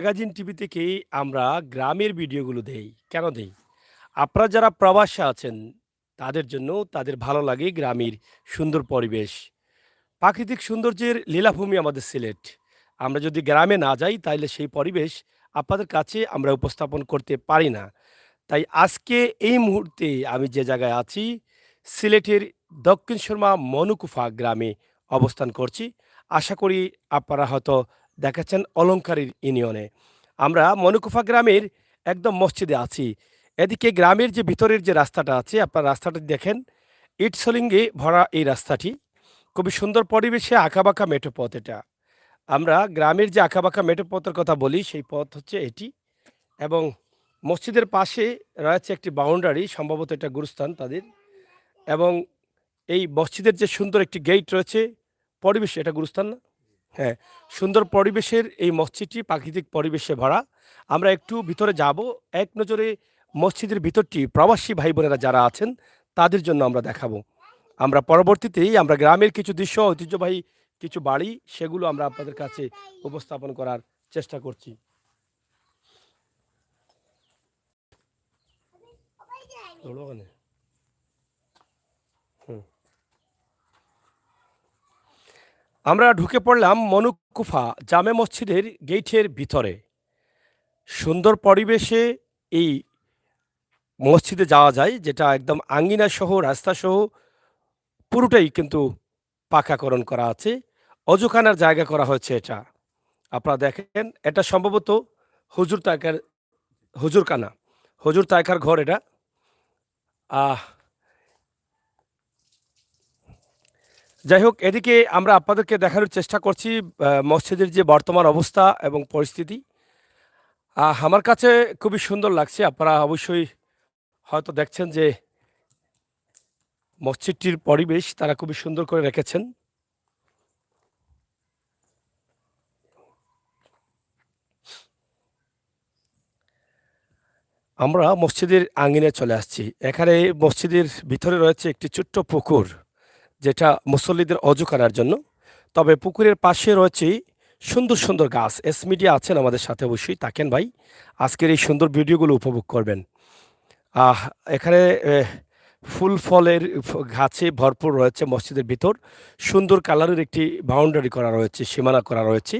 Magazine TV থেকেই আমরা গ্রামের ভিডিওগুলো দেই। কেন দেই? আপনারা যারা প্রবাসে আছেন তাদের জন্য তাদের ভালো লাগে গ্রামের সুন্দর পরিবেশ। প্রাকৃতিক সৌন্দর্যের লীলাভূমি আমাদের সিলেট। আমরা যদি গ্রামে না যাই তাইলে সেই পরিবেশ আপনাদের কাছে আমরা উপস্থাপন করতে পারি না। তাই আজকে এই মুহূর্তে আমি যে জায়গায় আছি, সিলেটের দক্ষিণ সুরমা মনুকুফা গ্রামে অবস্থান করছি। আশা করি আপনারা হয়তো দেখেছেন অলংকারীর ইউনিয়নে। আমরা মনুকুফা গ্রামের একদম মসজিদে আছি। এদিকে গ্রামের যে ভিতরের যে রাস্তাটা আছে, আপনার রাস্তাটা দেখেন, ইটসলিঙ্গে ভরা এই রাস্তাটি। খুবই সুন্দর পরিবেশে আঁকাবাঁকা মেঠো পথ এটা। আমরা গ্রামের যে আঁকাবাঁকা মেঠো পথের কথা বলি, সেই পথ হচ্ছে এটি। এবং মসজিদের পাশে রয়েছে একটি বাউন্ডারি, সম্ভবত এটা গুরুস্থান তাদের। এবং এই মসজিদের যে সুন্দর একটি গেট রয়েছে, পরিবেশ এটা গুরুস্থান না? হ্যাঁ, সুন্দর পরিবেশের এই মসজিদটি প্রাকৃতিক পরিবেশে ভরা। আমরা একটু ভিতরে যাব। এক নজরে মসজিদের ভিতরটি প্রবাসী ভাই বোনেরা যারা আছেন তাদের জন্য আমরা দেখাবো। আমরা পরবর্তীতেই আমরা গ্রামের কিছু দৃশ্য, ঐতিহ্যবাহী কিছু বাড়ি, সেগুলো আমরা আপনাদের কাছে উপস্থাপন করার চেষ্টা করছি। হলো ওখানে? হুম। আমরা ঢুকে পড়লাম মনুকুফা জামে মসজিদের গেইটের ভিতরে। সুন্দর পরিবেশে এই মসজিদে যাওয়া যায়, যেটা একদম আঙ্গিনা সহ রাস্তা সহ পুরোটাই কিন্তু পাকাকরণ করা আছে। অজুখানার জায়গা করা হয়েছে এটা। আপনারা দেখেন, এটা সম্ভবত হুজুর তায়কার হুজুরখানা। হুজুর তায়কার ঘর এটা। আহ যাই হোক, এদিকে আমরা আপনাদেরকে দেখানোর চেষ্টা করছি মসজিদের যে বর্তমান অবস্থা এবং পরিস্থিতি। আমার কাছে খুবই সুন্দর লাগছে। আপনারা অবশ্যই হয়তো দেখছেন যে মসজিদটির পরিবেশ তারা খুবই সুন্দর করে রেখেছেন। আমরা মসজিদের আঙ্গিনায় চলে আসছি। এখানে মসজিদের ভিতরে রয়েছে একটি ছোট্ট পুকুর, যেটা মুসল্লিদের অজু করার জন্য। তবে পুকুরের পাশে রয়েছে সুন্দর, সুন্দর গাছ। এস মিডিয়া আছেন আমাদের সাথে, অবশ্যই তাকেন ভাই। আজকের এই সুন্দর ভিডিওগুলো উপভোগ করবেন। আহ এখানে ফুল ফলের গাছে ভরপুর রয়েছে মসজিদের ভিতর। সুন্দর কালারের একটি বাউন্ডারি করা রয়েছে, সীমানা করা রয়েছে,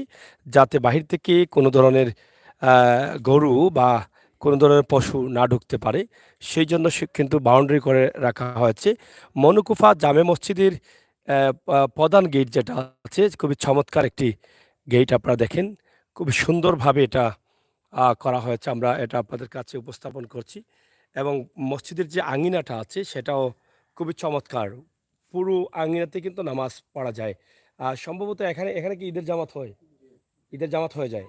যাতে বাহির থেকে কোনো ধরনের গরু বা কোনো ধরনের পশু না ঢুকতে পারে। সেই জন্য সে কিন্তু বাউন্ডারি করে রাখা হয়েছে। মনুকুফা জামে মসজিদের প্রধান গেট যেটা আছে, খুবই চমৎকার একটি গেট। আপনারা দেখেন, খুবই সুন্দরভাবে এটা করা হয়েছে। আমরা এটা আপনাদের কাছে উপস্থাপন করছি। এবং মসজিদের যে আঙিনাটা আছে সেটাও খুবই চমৎকার। পুরো আঙিনাতে কিন্তু নামাজ পড়া যায়। সম্ভবত এখানে এখানে কি ঈদের জামাত হয়? ঈদের জামাত হয়ে যায়?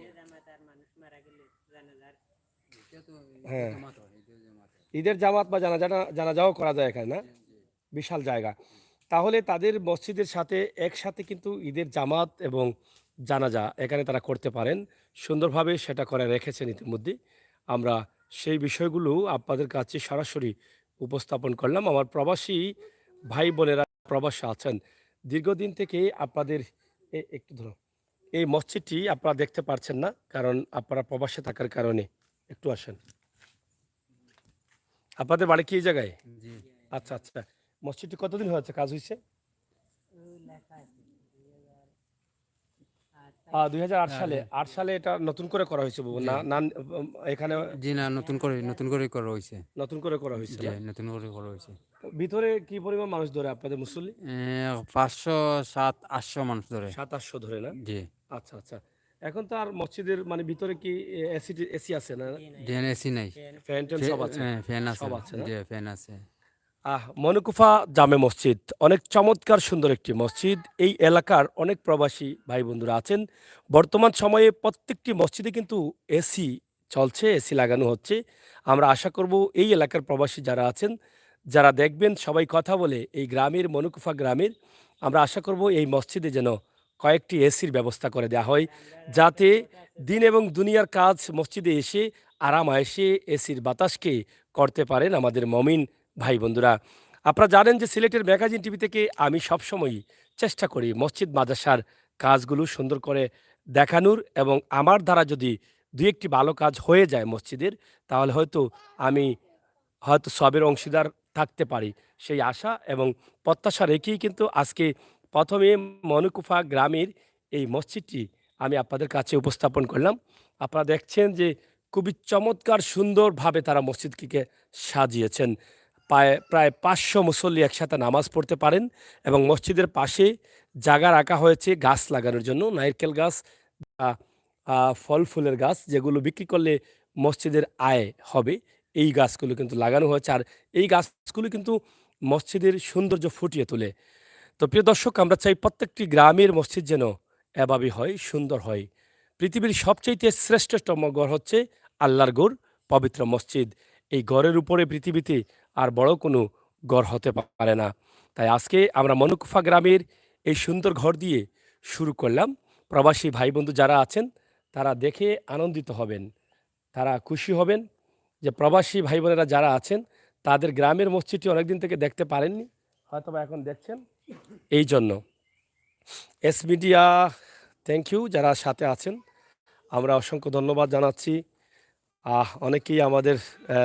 হ্যাঁ, ঈদের জামাত বা জানাজাও করা যায় এখানে, না? বিশাল জায়গা। তাহলে তাদের মসজিদের সাথে একসাথে কিন্তু ঈদের জামাত এবং জানাজা এখানে তারা করতে পারেন। সুন্দরভাবে সেটা করে রেখেছেন ইতিমধ্যে। আমরা সেই বিষয়গুলো আপনাদের কাছে সরাসরি উপস্থাপন করলাম। আমার প্রবাসী ভাই বোনেরা প্রবাসে আছেন। দীর্ঘদিন থেকে আপনাদের একটু ধরো, এই মসজিদটি আপনারা দেখতে পারছেন না, কারণ আপনারা প্রবাসে থাকার কারণে। একটু আসেন। আপনাদের বাড়ি কি এই জায়গায়? জি। আচ্ছা, আচ্ছা। মসজিদটি কতদিন হয়েছে কাজ হইছে? ২০০৮ সালে। ৮ সালে এটা নতুন করে করা হয়েছে জি। না? না, এখানে জি না, নতুন করে করা হইছে। নতুন করে করা হয়েছে জি, না? নতুন করে করা হইছে। তো ভিতরে কি পরিমাণ মানুষ ধরে আপনাদের মুসল্লি? ৫০০, ৭০০, ৮০০ মানুষ ধরে। ৭-৮০০ ধরে না? জি। আচ্ছা, আচ্ছা। এখন তো আর মসজিদের মানে ভিতরে কি এসি আছে না? ডিএন এসি নাই। ফ্যান-ট্যান সব আছে? ফ্যান আছে। সব আছে না? জি, ফ্যান আছে। মনুকুফা জামে মসজিদ অনেক চমৎকার সুন্দর একটি মসজিদ। এই এলাকার অনেক প্রবাসী ভাই বন্ধুরা আছেন। বর্তমান সময়ে প্রত্যেকটি মসজিদে কিন্তু এসি চলছে, এসি লাগানো হচ্ছে। আমরা আশা করব এই এলাকার প্রবাসী যারা আছেন, যারা দেখবেন সবাই কথা বলে এই গ্রামের মনুকুফা গ্রামের, আমরা আশা করব এই মসজিদে যেন কয়েকটি এসির ব্যবস্থা করে দেওয়া হয়, যাতে দিন এবং দুনিয়ার কাজ মসজিদে এসে আরাম আয়েশে এসির বাতাসকে করতে পারেন আমাদের মমিন ভাই বন্ধুরা। আপনারা জানেন যে সিলেটের ম্যাগাজিন টিভি থেকে আমি সবসময়ই চেষ্টা করি মসজিদ মাদ্রাসার কাজগুলো সুন্দর করে দেখানোর, এবং আমার দ্বারা যদি দুই একটি ভালো কাজ হয়ে যায় মসজিদের, তাহলে হয়তো আমি হয়তো সবের অংশীদার থাকতে পারি। সেই আশা এবং প্রত্যাশা রেখেই কিন্তু আজকে ১ম এ মনুকুফা গ্রামের এই মসজিদটি আমি আপনাদের কাছে উপস্থাপন করলাম। আপনারা দেখছেন যে খুবই চমৎকার সুন্দরভাবে তারা মসজিদটিকে সাজিয়েছেন। প্রায় ৫০০ মুসল্লি একসাথে নামাজ পড়তে পারেন এবং মসজিদের পাশে জায়গা রাখা হয়েছে গাছ লাগানোর জন্য। নারকেল গাছ, আ আ ফল ফুলের গাছ যেগুলো বিক্রি করলে মসজিদের আয় হবে। এই গাছগুলো কিন্তু লাগানো হয়েছে। আর এই গাছগুলো কিন্তু মসজিদের সৌন্দর্য ফুটিয়ে তোলে। তো প্রিয় দর্শক, আমরা চাই প্রত্যেকটি গ্রামের মসজিদ যেন এভাবে হয়, সুন্দর হয়। পৃথিবীর সবচাইতে শ্রেষ্ঠতম ঘর হচ্ছে আল্লাহর ঘর, পবিত্র মসজিদ। এই ঘরের উপরে পৃথিবীতে আর বড় কোনো ঘর হতে পারে না। তাই আজকে আমরা মনুকুফা গ্রামের এই সুন্দর ঘর দিয়ে শুরু করলাম। প্রবাসী ভাই বন্ধু যারা আছেন তারা দেখে আনন্দিত হবেন। তারা খুশি হবেন যে প্রবাসী ভাই বোনেরা যারা আছেন তাদের গ্রামের মসজিদটি অনেকদিন থেকে দেখতে পারেননি, হয়তোবা এখন দেখছেন। এই জন্য এস মিডিয়া, থ্যাংক ইউ যারা সাথে আছেন। আমরা অসংখ্য ধন্যবাদ জানাচ্ছি। অনেকেই আমাদের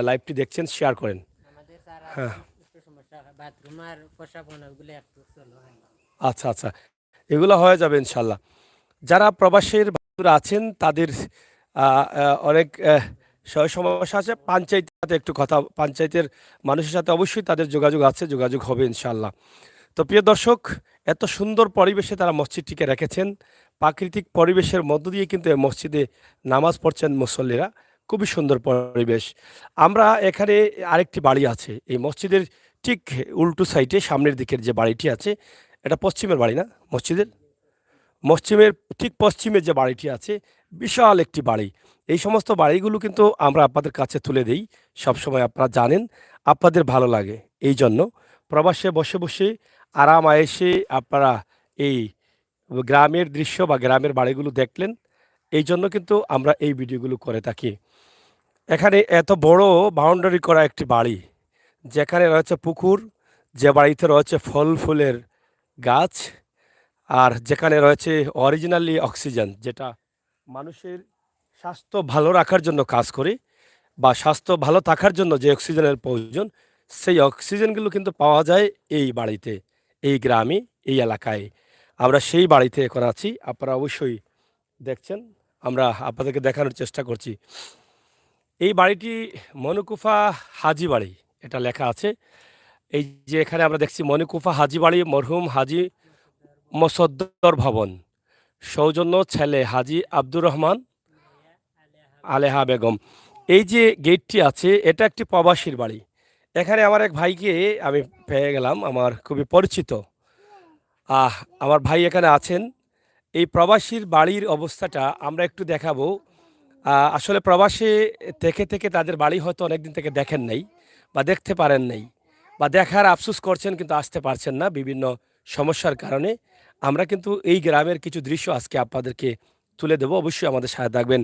লাইভটি দেখছেন, শেয়ার করেন। আমাদের স্যার হ্যাঁ, একটু সমস্যা বাথরুম আর প্রসাবন ওগুলো একটু স্লো হয়। আচ্ছা, আচ্ছা। এগুলো হয়ে যাবে ইনশাল্লাহ। যারা প্রবাসের বন্ধুরা আছেন তাদের আ আ অনেক সমস্যা আছে। পঞ্চায়েতের সাথে একটু কথা, পঞ্চায়েতের মানুষের সাথে অবশ্যই তাদের যোগাযোগ আছে, যোগাযোগ হবে ইনশাআল্লাহ। তো প্রিয় দর্শক, এত সুন্দর পরিবেশে তারা মসজিদটিকে রেখেছেন। প্রাকৃতিক পরিবেশের মধ্য দিয়ে কিন্তু এই মসজিদে নামাজ পড়ছেন মুসল্লিরা। খুবই সুন্দর পরিবেশ। আমরা এখানে আরেকটি বাড়ি আছে। এই মসজিদের ঠিক উল্টো সাইডে সামনের দিকের যে বাড়িটি আছে, এটা পশ্চিমের বাড়ি না মসজিদের? পশ্চিমের ঠিক পশ্চিমে যে বাড়িটি আছে, বিশাল একটি বাড়ি। এই সমস্ত বাড়িগুলো কিন্তু আমরা আপনাদের কাছে তুলে দেই। সবসময় আপনারা জানেন, আপনাদের ভালো লাগে। এইজন্য প্রবাসে বসে, বসে আরাম আয়েশে আপনারা এই গ্রামের দৃশ্য বা গ্রামের বাড়িগুলো দেখলেন। এইজন্য কিন্তু আমরা এই ভিডিওগুলো করে থাকি। এখানে এত বড় বাউন্ডারি করা একটি বাড়ি, যেখানে রয়েছে পুকুর, যে বাড়িতে রয়েছে ফল ফুলের গাছ, আর যেখানে রয়েছে অরিজিনালি অক্সিজেন, যেটা মানুষের স্বাস্থ্য ভালো রাখার জন্য কাজ করে বা স্বাস্থ্য ভালো থাকার জন্য যে অক্সিজেনের প্রয়োজন, সেই অক্সিজেনগুলো কিন্তু পাওয়া যায় এই বাড়িতে, এই গ্রামে, এই এলাকায়। আমরা সেই বাড়িতে এখন আছি। আপনারা অবশ্যই দেখছেন। আমরা আপনাদেরকে দেখানোর চেষ্টা করছি। এই বাড়িটি মনুকুফা হাজি বাড়ি, এটা লেখা আছে। এই যে এখানে আমরা দেখছি মনুকুফা হাজি বাড়ি, মরহুম হাজি মোসদ্দর ভবন, সৌজন্য ছেলে হাজি আব্দুর রহমান, আলেহা বেগম। এই যে গেটটি আছে এটা একটি প্রবাসীর বাড়ি। এখানে আমার এক ভাইকে আমি পেয়ে গেলাম, আমার খুবই পরিচিত। আহ আমার ভাই এখানে আছেন। এই প্রবাসীর বাড়ির অবস্থাটা আমরা একটু দেখাবো। আসলে প্রবাসে থেকে, থেকে তাদের বাড়ি হয়তো অনেকদিন থেকে দেখেন নাই বা দেখতে পারেন নাই বা দেখার আফসোস করছেন কিন্তু আসতে পারছেন না বিভিন্ন সমস্যার কারণে। আমরা কিন্তু এই গ্রামের কিছু দৃশ্য আজকে আপনাদেরকে তুলে দেব। অবশ্যই আমাদের সাথে থাকবেন।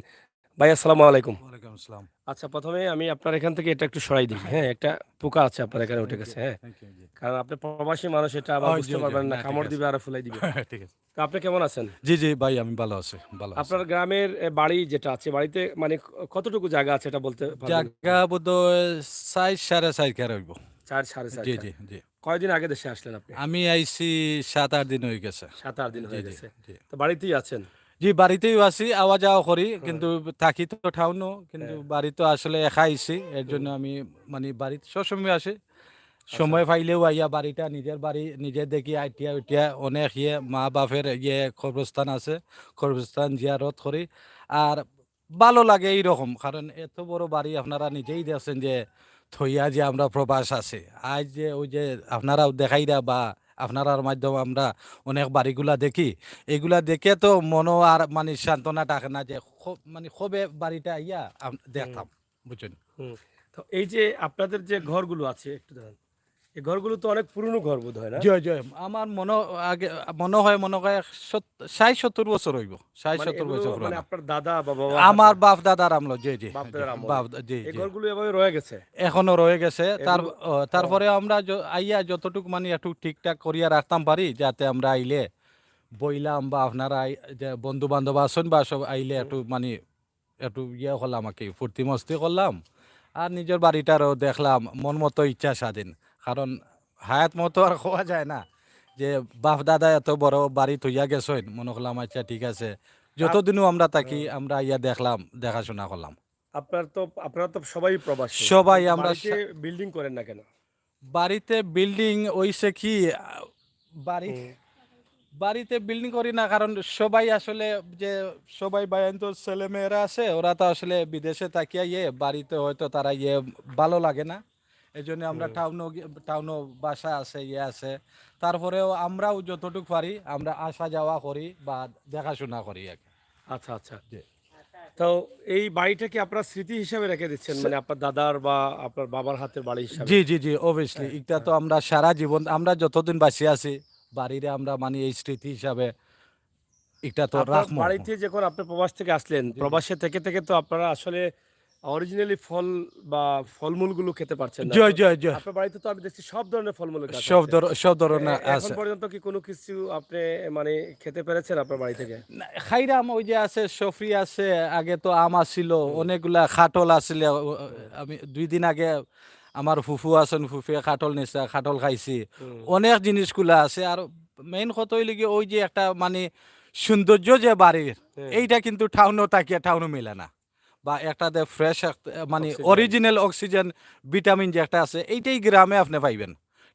ভাই আসসালামু আলাইকুম। ওয়ালাইকুম আসসালাম। আচ্ছা, ১ম এ আমি আপনার এখান থেকে এটা একটু সরাই দিই। হ্যাঁ, একটা পোকা আছে আপনার এখানে উঠে থ্যাংক ইউ, গেছে। হ্যাঁ, থ্যাংক ইউ জি। কারণ আপনি প্রবাসী মানুষ, এটা আবার জি, বুঝতে জি। পারবেন না, না ঠিক কামড় আছে। দিবে আর ফুলাই দিবে। ঠিক আছে। তো আপনি কেমন আছেন? জি, জি ভাই আমি ভালো আছি, ভালো আছি। আপনার গ্রামের বাড়ি যেটা আছে, বাড়িতে মানে কতটুকু জায়গা আছে এটা বলতে পারবেন? জাগা বোধহয় ৪ ৪.৫ ক্যার হইব। ৪, ৪.৫ জি, কাঠা। জি, জি। কয়দিন আগে দেশে আসলেন আপনি? আমি আইছি ৭-৮ দিন হয়ে গেছে। ৭-৮ দিন জি, হয়ে জি, গেছে। জি। তো বাড়িতেই আছেন? জি, বাড়িতেই আছি, আওয়া যাওয়া করি হ্যাঁ, কিন্তু থাকি তো ঠাউনো, কিন্তু হ্যাঁ। বাড়ি তো আসলে একা আইছি। এর হুম। জন্য আমি মানে বাড়িতে সবসময় আসি। আচ্ছা। সময় পাইলেও আইয়া বাড়িটা নিজের বাড়ি নিজে দেখি আইটিয়া উইটিয়া অনেক মা বাপের কবরস্থান আছে, কবরস্থান জিয়ারত করি। আর ভালো লাগে এইরকম, কারণ এত বড় বাড়ি আপনারা নিজেই দেখছেন যে থইয়া যে আমরা প্রবাস আছে। আজ যে ওই যে আপনারাও দেখাইরা বা আপনারার মাধ্যমে আমরা অনেক বাড়িগুলা দেখি, এগুলা দেখে তো মনও আর মানে সান্ত্বনা থাকে না যে মানে কবে বাড়িটা আইয়া হুম, দেখতাম, বুঝছেন। হুম। তো এই যে আপনাদের যে ঘরগুলো আছে, একটু দাঁড়ান। এই ঘরগুলো তো অনেক পুরনো ঘর বোধহয় না? জয় জয় আমার আগে মনে হয় ৬০-৭০ বছর হইব, মানে ৬০-৭০ এগুলো বছর মানে পুরানো। আপনার দাদা বা বাবা আমার হাতে বাপ দাদার আমল, জি জি বাপ জি দাদার আমলে। বাপ জি এই জি ঘরগুলো এভাবে রয়ে গেছে? এখনো রয়ে গেছে। এগুলো ও তারপরে আমরা আইয়া যতটুকু মানে একটু ঠিকঠাক করিয়া রাখতাম পারি, যাতে আমরা আইলে বইলাম বা আপনারা যে বন্ধু বান্ধব আছেন বা সব আইলে হুম, একটু মানে একটু ইয়ে করলাম আর কি, ফুর্তি মস্তি করলাম। আর নিজের বাড়িটারও দেখলাম মন মতো ইচ্ছা স্বাধীন। কারণ হায়াত মতো আর খোয়া যায় না, যে বাপ দাদা এত বড় বাড়ি থইয়া গেছেন, মনে করলাম আচ্ছা ঠিক আছে, যতদিনও আমরা থাকি আমরা ইয়া দেখলাম, দেখাশোনা করলাম। আপনারা তো সবাই প্রবাসী, সবাই কিন্তু আমরা বাড়িতে বিল্ডিং করেন না কেন? বাড়িতে বিল্ডিং ওইসে কি বাড়ি হুম। বাড়িতে বিল্ডিং করি না, কারণ সবাই আসলে যে সবাই বাইন তো ছেলে মেয়েরা আছে, ওরা তো আসলে বিদেশে তাকিয়া বাড়িতে হয়তো তারা ভালো লাগে না। এই জন্য আমরা টাউনও বাসা আছে আছে। তারপরেও আমরাও যতটুকু পারি আমরা আসা যাওয়া করি বা দেখাশোনা করি আর কি। আচ্ছা আচ্ছা। জি। তো এই বাড়িটা কি আপনারা স্মৃতি হিসাবে রেখে দিচ্ছেন, মানে আপনার দাদার বা আপনার বাবার হাতের বাড়ি হিসাবে? জি জি জি, অবভিয়াসলি এটা তো আমরা সারা জীবন আমরা যতদিন বাঁচিয়ে আছি বাড়িরে আমরা মানে এই স্মৃতি হিসাবে এটা তো আপনার রাখবো। বাড়িতে যখন আপনি প্রবাস থেকে আসলেন, প্রবাসে থেকে থেকে তো আপনারা আসলে অরিজিনালি ফল বা ফলমূলগুলো খেতে পারছেন না। জয় তো জয় জয়, আপনার বাড়িতে তো আমি দেখছি সব ধরনের ফলমূলের গাছ সব আছে। সব ধরনের এখন আছে। পর্যন্ত কি কোনো কিছু আপনি মানে খেতে পেরেছেন আপনার বাড়ি থেকে? না, খাইরাম ওই যে আছে সফরি আছে, আগে তো আম আসছিল অনেকগুলা, খাটল আসছিল। আমি 2 দিন আগে আমার ফুফু আছেন, ফুফুয়ে খাটল নিছে, খাটল খাইছি। হুম। অনেক জিনিসগুলা আছে। আর মেইন কথা হইলে কি ওই যে একটা মানে সৌন্দর্য যে বাড়ির, হ্যাঁ। এইটা কিন্তু টাউনও তাকিয়া টাউনও মিলে না। বা একটা ফ্রেশ মানে অক্সিজেন। অরিজিনাল অক্সিজেন ভিটামিন যে একটা আছে, এইটাই গ্রামে আপনি পাইবেন,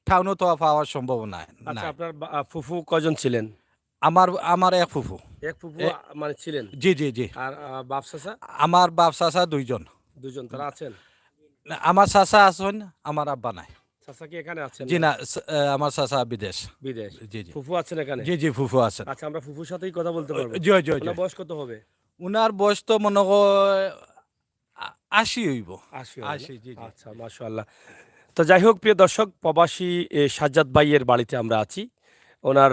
টাউনও তো পাওয়ার সম্ভাবনা আচ্ছা, নাই। আপনার ফুফু কজন ছিলেন? আমার আমার এক ফুফু। এক ফুফু এ মানে ছিলেন। জি জি জি। আর বাপ চাচা আমার বাপ চাচা 2 জন। দুজন, তারা আছেন? না, আমার চাচা আছেন, আমার আব্বা নাই। চাচা কি এখানে আছেন জি না না, আমার চাচা বিদেশ। বিদেশ? জি জি ফুফু আছেন এখানে? জি জি, ফুফু আছেন। আচ্ছা, আমরা ফুফুর সাথেই কথা বলতে পারবো? জয় জয় ওনার জয়। বয়স কত হবে? উনার বয়স তো মনে হয় 80 হইব। ৮০ হবে না? 80, জি জি। আচ্ছা, মাশাআল্লাহ। তো যাই হোক, প্রিয় দর্শক, প্রবাসী সাজ্জাদ ভাইয়ের বাড়িতে আমরা আছি। ওনার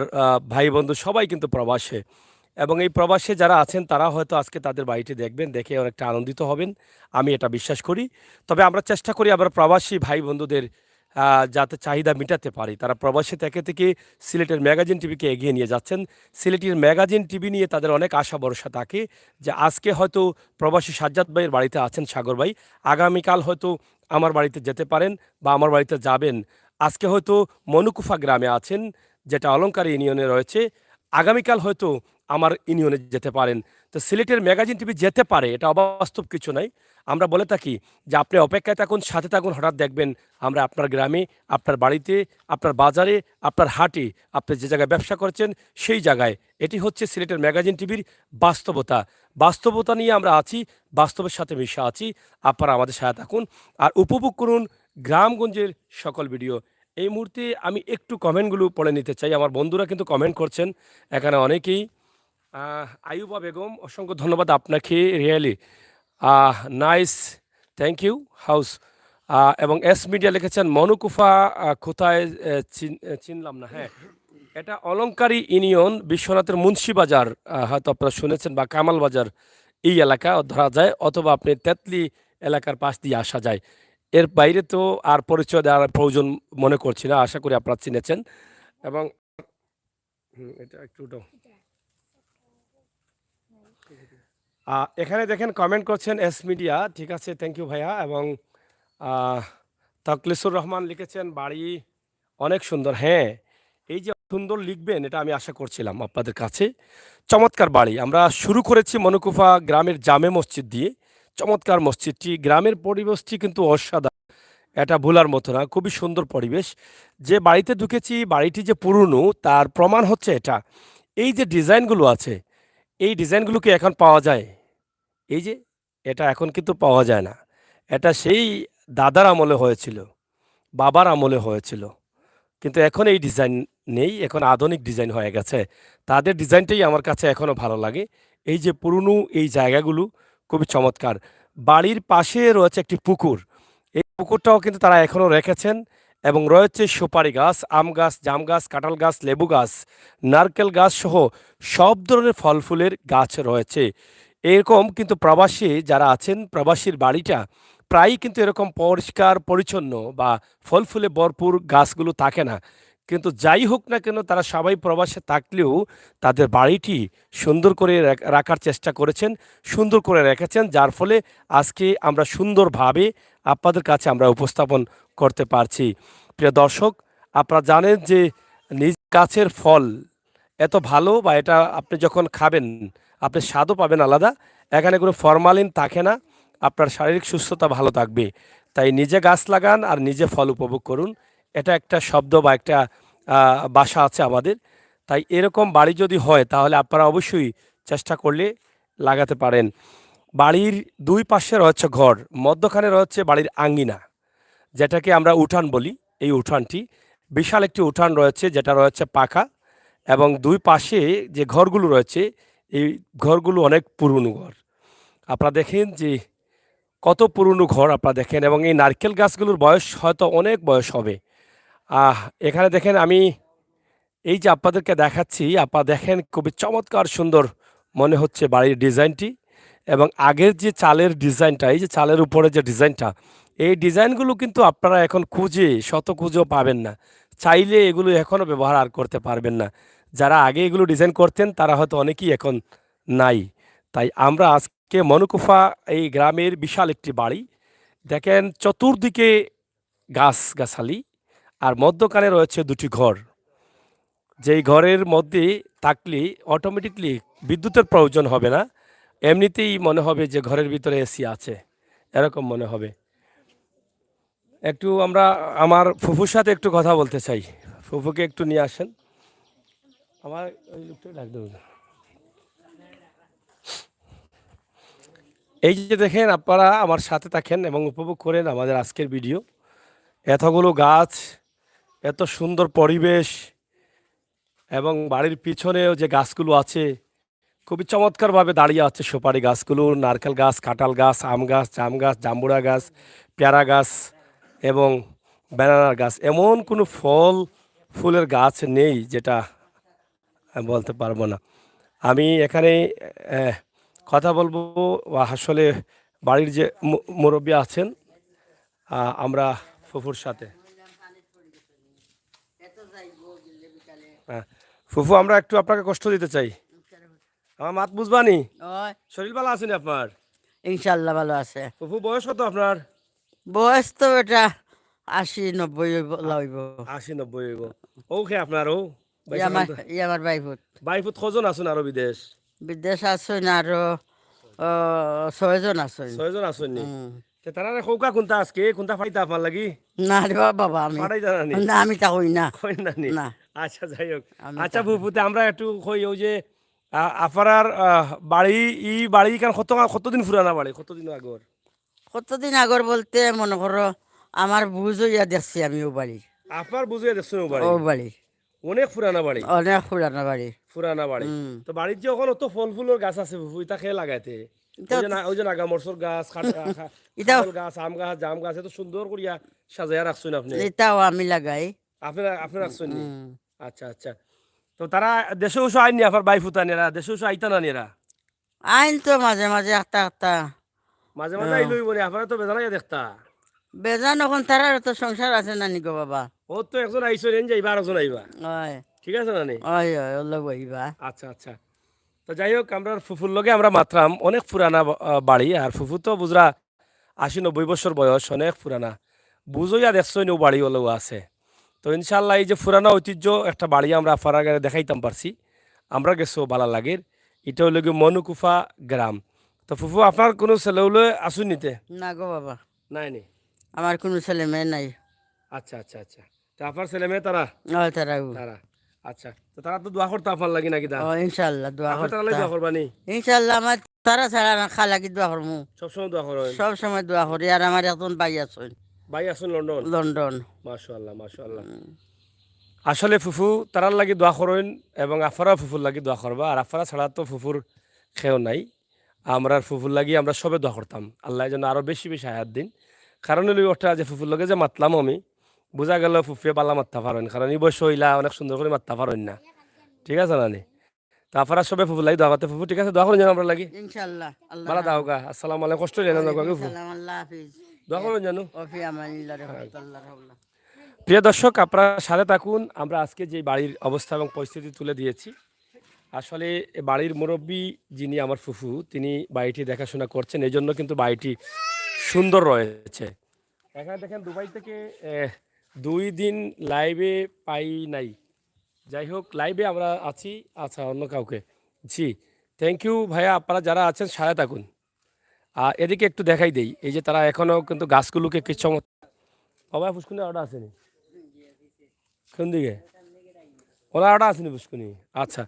ভাই বন্ধু সবাই কিন্তু প্রবাসে, এবং এই প্রবাসে যারা আছেন তারা হয়তো আজকে তাদের বাড়িটি দেখবেন, দেখে অনেকটা আনন্দিত হবেন, আমি এটা বিশ্বাস করি। তবে আমরা চেষ্টা করি আমরা প্রবাসী ভাই বন্ধুদের যাতে চাহিদা মেটাতে পারি। তারা প্রবাসী থেকে থেকে সিলেটের ম্যাগাজিন টিভিকে এগিয়ে নিয়ে যাচ্ছেন। সিলেটের ম্যাগাজিন টিভি নিয়ে তাদের অনেক আশা ভরসা থাকে যে আজকে হয়তো প্রবাসী সাজ্জাদ ভাইয়ের বাড়িতে আছেন সাগর ভাই, আগামীকাল হয়তো আমার বাড়িতে যেতে পারেন বা আমার বাড়িতে যাবেন। আজকে হয়তো মনুকুফা গ্রামে আছেন, যেটা অলংকার ইউনিয়নে রয়েছে, আগামীকাল হয়তো আমার ইউনিয়নে যেতে পারেন। তো সিলেটের ম্যাগাজিন টিভি যেতে পারে, এটা অবাস্তব কিছু নাই। আমরা বলে থাকি যে আপনি অপেক্ষায় থাকুন, সাথে থাকুন, হঠাৎ দেখবেন আমরা আপনার গ্রামে, আপনার বাড়িতে, আপনার বাজারে, আপনার হাটে, আপনি যে জায়গায় ব্যবসা করছেন সেই জায়গায়। এটি হচ্ছে সিলেটের ম্যাগাজিন টিভির বাস্তবতা। বাস্তবতা নিয়ে আমরা আছি, বাস্তবের সাথে মিশে আছি। আপনারা আমাদের সাথে থাকুন আর উপভোগ করুন গ্রামগঞ্জের সকল ভিডিও। এই মুহূর্তে আমি একটু কমেন্টগুলো পড়ে নিতে চাই। আমার বন্ধুরা কিন্তু কমেন্ট করছেন এখানে অনেকেই। আয়ুবা বেগম, অসংখ্য ধন্যবাদ আপনাকে, রিয়েলি নাইস, থ্যাংক ইউ হাউস। এবং এস মিডিয়া লিখেছেন মনুকুফা কোথায় চিনলাম না। হ্যাঁ, এটা অলংকারী ইউনিয়ন, বিশ্বনাথের মুন্সিবাজার, হয়তো আপনারা শুনেছেন, বা কামাল বাজার এই এলাকা ধরা যায়, অথবা আপনি তেতলি এলাকার পাশ দিয়ে আসা যায়। এর বাইরে তো আর পরিচয় দেওয়ার প্রয়োজন মনে করছি না, আশা করি আপনারা চিনেছেন। এবং এটা একটু এখানে দেখেন কমেন্ট করছেন এস মিডিয়া, ঠিক আছে, থ্যাংক ইউ ভাইয়া। এবং তকলিসুর রহমান লিখেছেন বাড়ি অনেক সুন্দর। হ্যাঁ, এই যে সুন্দর লিখবেন এটা আমি আশা করছিলাম আপনাদের কাছে। চমৎকার বাড়ি। আমরা শুরু করেছি মনুকুফা গ্রামের জামে মসজিদ দিয়ে। চমৎকার মসজিদটি, গ্রামের পরিবেশটি কিন্তু অসাধারণ, এটা ভোলার মতো না, খুবই সুন্দর পরিবেশ। যে বাড়িতে ঢুকেছি, বাড়িটি যে পুরনো তার প্রমাণ হচ্ছে এটা। এই যে ডিজাইনগুলো আছে, এই ডিজাইনগুলো কি এখন পাওয়া যায়? এই যে এটা এখন কিন্তু পাওয়া যায় না। এটা সেই দাদার আমলে হয়েছিল, বাবার আমলে হয়েছিল, কিন্তু এখন এই ডিজাইন নেই, এখন আধুনিক ডিজাইন হয়ে গেছে। তাদের ডিজাইনটাই আমার কাছে এখনও ভালো লাগে। এই যে পুরনো এই জায়গাগুলো খুবই চমৎকার। বাড়ির পাশে রয়েছে একটি পুকুর, এই পুকুরটাও কিন্তু তারা এখনও রেখেছেন, এবং রয়েছে সুপারি গাছ, আম গাছ, জাম গাছ, কাঁঠাল গাছ, লেবু গাছ, নারকেল গাছ সহ সব ধরনের ফল ফুলের গাছ রয়েছে। এরকম কিন্তু প্রবাসী যারা আছেন, প্রবাসীর বাড়িটা প্রায়ই কিন্তু এরকম পরিষ্কার পরিচ্ছন্ন বা ফল ফুলে ভরপুর গাছগুলো থাকে না। কিন্তু যাই হোক না কেন তারা সবাই প্রবাসে থাকলেও তাদের বাড়িটি সুন্দর করে রাখার চেষ্টা করেছেন, সুন্দর করে রেখেছেন, যার ফলে আজকে আমরা সুন্দরভাবে আপনাদের কাছে আমরা উপস্থাপন করতে পারছি। প্রিয় দর্শক, আপনারা জানেন যে নিজ গাছের ফল এত ভালো, বা এটা আপনি যখন খাবেন আপনি স্বাদও পাবেন আলাদা। এখানে কোনো ফরমালিন থাকে না, আপনার শারীরিক সুস্থতা ভালো থাকবে। তাই নিজে গাছ লাগান আর নিজে ফল উপভোগ করুন। এটা একটা শব্দ বা একটা ভাষা আছে আমাদের। তাই এরকম বাড়ি যদি হয় তাহলে আপনারা অবশ্যই চেষ্টা করলে লাগাতে পারেন। বাড়ির দুই পাশে রয়েছে ঘর, মধ্যখানে রয়েছে বাড়ির আঙ্গিনা, যেটাকে আমরা উঠান বলি। এই উঠানটি বিশাল একটি উঠান রয়েছে, যেটা রয়েছে পাকা, এবং দুই পাশে যে ঘরগুলো রয়েছে এই ঘরগুলো অনেক পুরনো ঘর। আপনারা দেখেন যে কত পুরনো ঘর আপনারা দেখেন, এবং এই নারকেল গাছগুলোর বয়স হয়তো অনেক বয়স হবে। এখানে দেখেন, আমি এই যে আপনাদেরকে দেখাচ্ছি, আপনারা দেখেন খুবই চমৎকার সুন্দর মনে হচ্ছে বাড়ির ডিজাইনটি। এবং আগের যে চালের ডিজাইনটা, এই যে চালের উপরে যে ডিজাইনটা, এই ডিজাইনগুলো কিন্তু আপনারা এখন খুঁজে শত খুঁজেও পাবেন না। চাইলে এগুলো এখনও ব্যবহার আর করতে পারবেন না। যারা আগে এগুলো ডিজাইন করতেন তারা হয়তো অনেকেই এখন নাই। তাই আমরা আজকে মনুকুফা এই গ্রামের বিশাল একটি বাড়ি দেখেন, চতুর্দিকে গাছগাছালি, আর মধ্যখানে রয়েছে দুটি ঘর। যেই ঘরের মধ্যে থাকলে অটোমেটিকলি বিদ্যুতের প্রয়োজন হবে না, এমনিতেই মনে হবে যে ঘরের ভিতরে এসি আছে, এরকম মনে হবে। একটু আমরা আমার ফুফুর সাথে একটু কথা বলতে চাই। ফুফুকে একটু নিয়ে আসেন। আমার ওই লোকটাকে ডাক দেবো। এই যে দেখেন, আপনারা আমার সাথে থাকেন এবং উপভোগ করেন আমাদের আজকের ভিডিও। এতগুলো গাছ, এত সুন্দর পরিবেশ, এবং বাড়ির পিছনেও যে গাছগুলো আছে খুবই চমৎকারভাবে দাঁড়িয়ে আছে। সুপারি গাছগুলো, নারকেল গাছ, কাঁঠাল গাছ, আম গাছ, জাম গাছ, জাম্বুরা গাছ, পেয়ারা গাছ এবং ব্যানানার গাছ। এমন কোনো ফুলের গাছ নেই যেটা আমি বলতে পারবো না। আমি এখানে কথা বলবো আসলে বাড়ির যে মুরব্বী আছেন, আমরা ফুফুর সাথে। হ্যাঁ ফুফু, আমরা একটু আপনাকে কষ্ট দিতে চাই, আমার মাত বুঝবানি? ওই শরীর ভালো আছেন আপনার? ইনশাল্লাহ ভালো আছে। ফুফু বয়স কত আপনার? বয়স তো এটা 80-90 হইব। 80-90 হইব। ওকে আপনার ও ই আমার বাইফুত বাইফুত কজন আছেন আরো বিদেশ? বিদেশ আছেন আরো 6জন আছেন। 6জন আছেন নি? তারা কৌকা কোনটা আজকে কোনটা ফাইতা আপনার লাগি? না রে বাবা, আমি ফাটাই জানানি? না, আমি তা হই না। কই না নি? না। আচ্ছা যাই হোক। আমি আচ্ছা ফুফুতে আমরা একটু কই, ওই যে আপনার বাড়ি বাড়ি কেন কতদিন পুরানা বাড়ি, কতদিন আগর? কতদিন আগর বলতে মনে করো আমার বুঝ হইয়া দেখছি আমি ও বাড়ি। আপনার বুঝে দেখছেন ও বাড়ি? ও বাড়ি অনেক পুরানা বাড়ি। অনেক পুরানা বাড়ি। পুরানা বাড়ি। তো বাড়ির যে ওখানে তো ফল ফুলের গাছ আছে ফুফু, এটা খেয়ে লাগাইতে? ওই যে নাগা মরসর গাছ, কাঁঠাল গাছ, আম গাছ, জাম গাছ, এত সুন্দর করিয়া সাজাইয়া রাখছেন আপনি। এটাও আমি লাগাই। আপনি রাখছেন নি? আচ্ছা আচ্ছা। তো তারা দেশে উসো আইনি আপনার বাই ফুতানিরা, দেশে উসো আইতা না নিরা? আইন তো মাঝে মাঝে একটা একটা মাঝে মাঝে আইলই বলে, আপনারা তো বেজানাইয়া দেখতা। বেজান এখন তারার তো সংসার আছে না নিগো বাবা। ও তো একজন আইসো রেন যাইবা, আর একজন আইবা, ওই ঠিক আছে না নি? ওই ওই ওলো বইবা। আচ্ছা আচ্ছা। তো যাই হোক, আমরা ফুফুর লগে আমরা মাত্রাম অনেক পুরানা বাড়ি, আর ফুফু তো বুঝরা 80-90 বছর বয়স, অনেক পুরানা বুঝইয়া দেখছো নি বাড়ি ওলেও আছে। তো ইনশাল্লাহ এই যে পুরানা ঐতিহ্য একটা বাড়ি আমরা আফারাগারে দেখাইতাম পারছি, আমরা গেছো ভালো লাগের। এটা হলো গিয়ে মনুকুফা গ্রাম। তো ফুফু আপনার কোনো ছেলে হলে আসুন নিতে? না গো বাবা, নাই নি? আমার কোনো ছেলে মেয়ে নাই। আচ্ছা আচ্ছা আচ্ছা। তো আপনার ছেলে মেয়ে তারা? ওই তারাও। তারা আচ্ছা। তো তারা তো দোয়া করতে আপনার লাগি নাকি? ও ইনশাল্লাহ দোয়া আপনার তারা দোয়া করতা। করবানি? ইনশাল্লাহ আমার তারা ছাড়া না খালাকি দোয়া করমু। সবসময় দোয়া করেন? সব সময় দোয়া করি। আর আমার একজন ভাই আছেন ভাই আসুন লন্ডন? লন্ডন। মাশাআল্লাহ মাশাআল্লাহ। আসলে ফুফু তারার লাগি দোয়া করেন, এবং আফারা ফুফুর লাগি দোয়া করবা। আর আফারা ছাড়া তো ফুফুর খেয়েও নাই। আমরা ফুফুর লাগি আমরা সবে দোয়া করতাম আল্লাহ যেন আরো বেশি বেশি হায়াত দিন। কারণ হলো ওটা যে ফুফুর লগে যে মাতলাম আমি, বোঝা গেল ফুফুয়ে পাল্লা মারতে পারেন, কারণ এই বয়স হইলা অনেক সুন্দর করে মারতে পারেন না, ঠিক আছে না নি? তো আপনারা সবে ফুফুর লাগি দোয়া করতে। ফুফু ঠিক আছে, দোয়া করেন যেন আমরা লাগি। ইনশাল্লাহ আল্লাহ মালা দাও গা। আসসালামু আলাইকুম। কষ্ট নেই না ফুফু, সালাম আল্লাহ হাফিজ। দোয়া করেন জানো। ওফি আমানিল্লাহ রাহমাতুল্লাহ রাহমাতুল্লাহ। প্রিয় দর্শক, আপনারা সাথে থাকুন। আমরা আজকে যে বাড়ির অবস্থা এবং পরিস্থিতি তুলে দিয়েছি, আসলে এ বাড়ির মুরব্বী যিনি আমার ফুফু, তিনি বাড়িটি দেখাশোনা করছেন, এই জন্য কিন্তু বাড়িটি সুন্দর রয়েছে। এখানে দেখেন দুবাই থেকে 2 দিন লাইভে পাই নাই। যাই হোক, লাইভে আমরা আছি। আচ্ছা, অন্য কাউকে। জি, থ্যাংক ইউ ভাইয়া, আপনারা যারা আছেন সাথে থাকুন। এদিকে একটু দেখাই দেই, এই যে তারা এখনও কিন্তু গাছগুলোকে কিছু বাবা পুষ্কুনি আওটা আসেনি কোন দিকে, ওরা আওটা আসেনি পুষ্কুনি। আচ্ছা,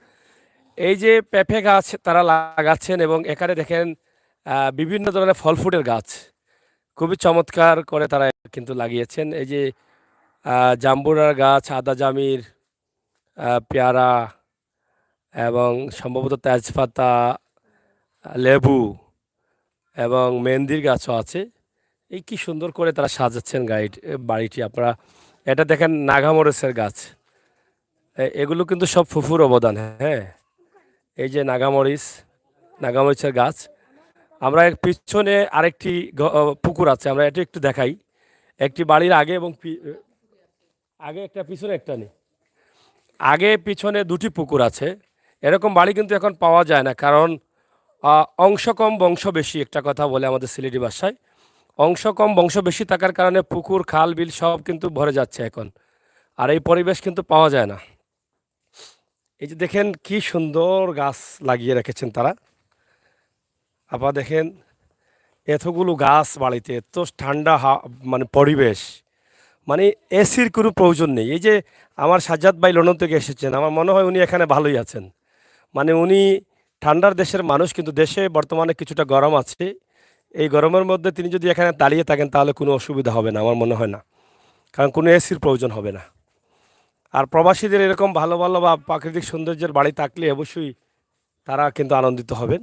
এই যে পেঁপে গাছ তারা লাগাচ্ছেন এবং এখানে দেখেন বিভিন্ন ধরনের ফল ফুটের গাছ খুবই চমৎকার করে তারা কিন্তু লাগিয়েছেন। এই যে জাম্বুরার গাছ, আদা জামির, পেয়ারা এবং সম্ভবত তেজপাতা, লেবু এবং মেহেন্দির গাছও আছে। এই কি সুন্দর করে তারা সাজাচ্ছেন বাড়িটি। আপনারা এটা দেখেন নাগামরিচের গাছ, এগুলো কিন্তু সব ফুফুর অবদান। হ্যাঁ, এই যে নাগামরিচের গাছ। আমরা এর পিছনে আরেকটি পুকুর আছে, আমরা এটা একটু দেখাই। একটি বাড়ির আগে এবং আগে একটা, পিছনে একটা নেই, আগে পিছনে 2টি পুকুর আছে। এরকম বাড়ি কিন্তু এখন পাওয়া যায় না, কারণ অংশ কম বংশ বেশি, একটা কথা বলে আমাদের সিলেটি ভাষায়। অংশ কম বংশ বেশি থাকার কারণে পুকুর, খাল, বিল সব কিন্তু ভরে যাচ্ছে এখন, আর এই পরিবেশ কিন্তু পাওয়া যায় না। এই যে দেখেন কি সুন্দর গাছ লাগিয়ে রেখেছেন তারা। আপনারা দেখেন এতগুলো গাছ বাড়িতে, এত ঠান্ডা মানে পরিবেশ, মানে এসির কোনো প্রয়োজন নেই। এই যে আমার সাজ্জাদ ভাই লন্ডন থেকে এসেছেন, আমার মনে হয় উনি এখানে ভালোই আছেন। মানে উনি ঠান্ডার দেশের মানুষ, কিন্তু দেশে বর্তমানে কিছুটা গরম আছে। এই গরমের মধ্যে তিনি যদি এখানে দাঁড়িয়ে থাকেন তাহলে কোনো অসুবিধা হবে না, আমার মনে হয় না, কারণ কোনো এসির প্রয়োজন হবে না। আর প্রবাসীদের এরকম ভালো ভালো বা প্রাকৃতিক সৌন্দর্যের বাড়ি থাকলে অবশ্যই তারা কিন্তু আনন্দিত হবেন।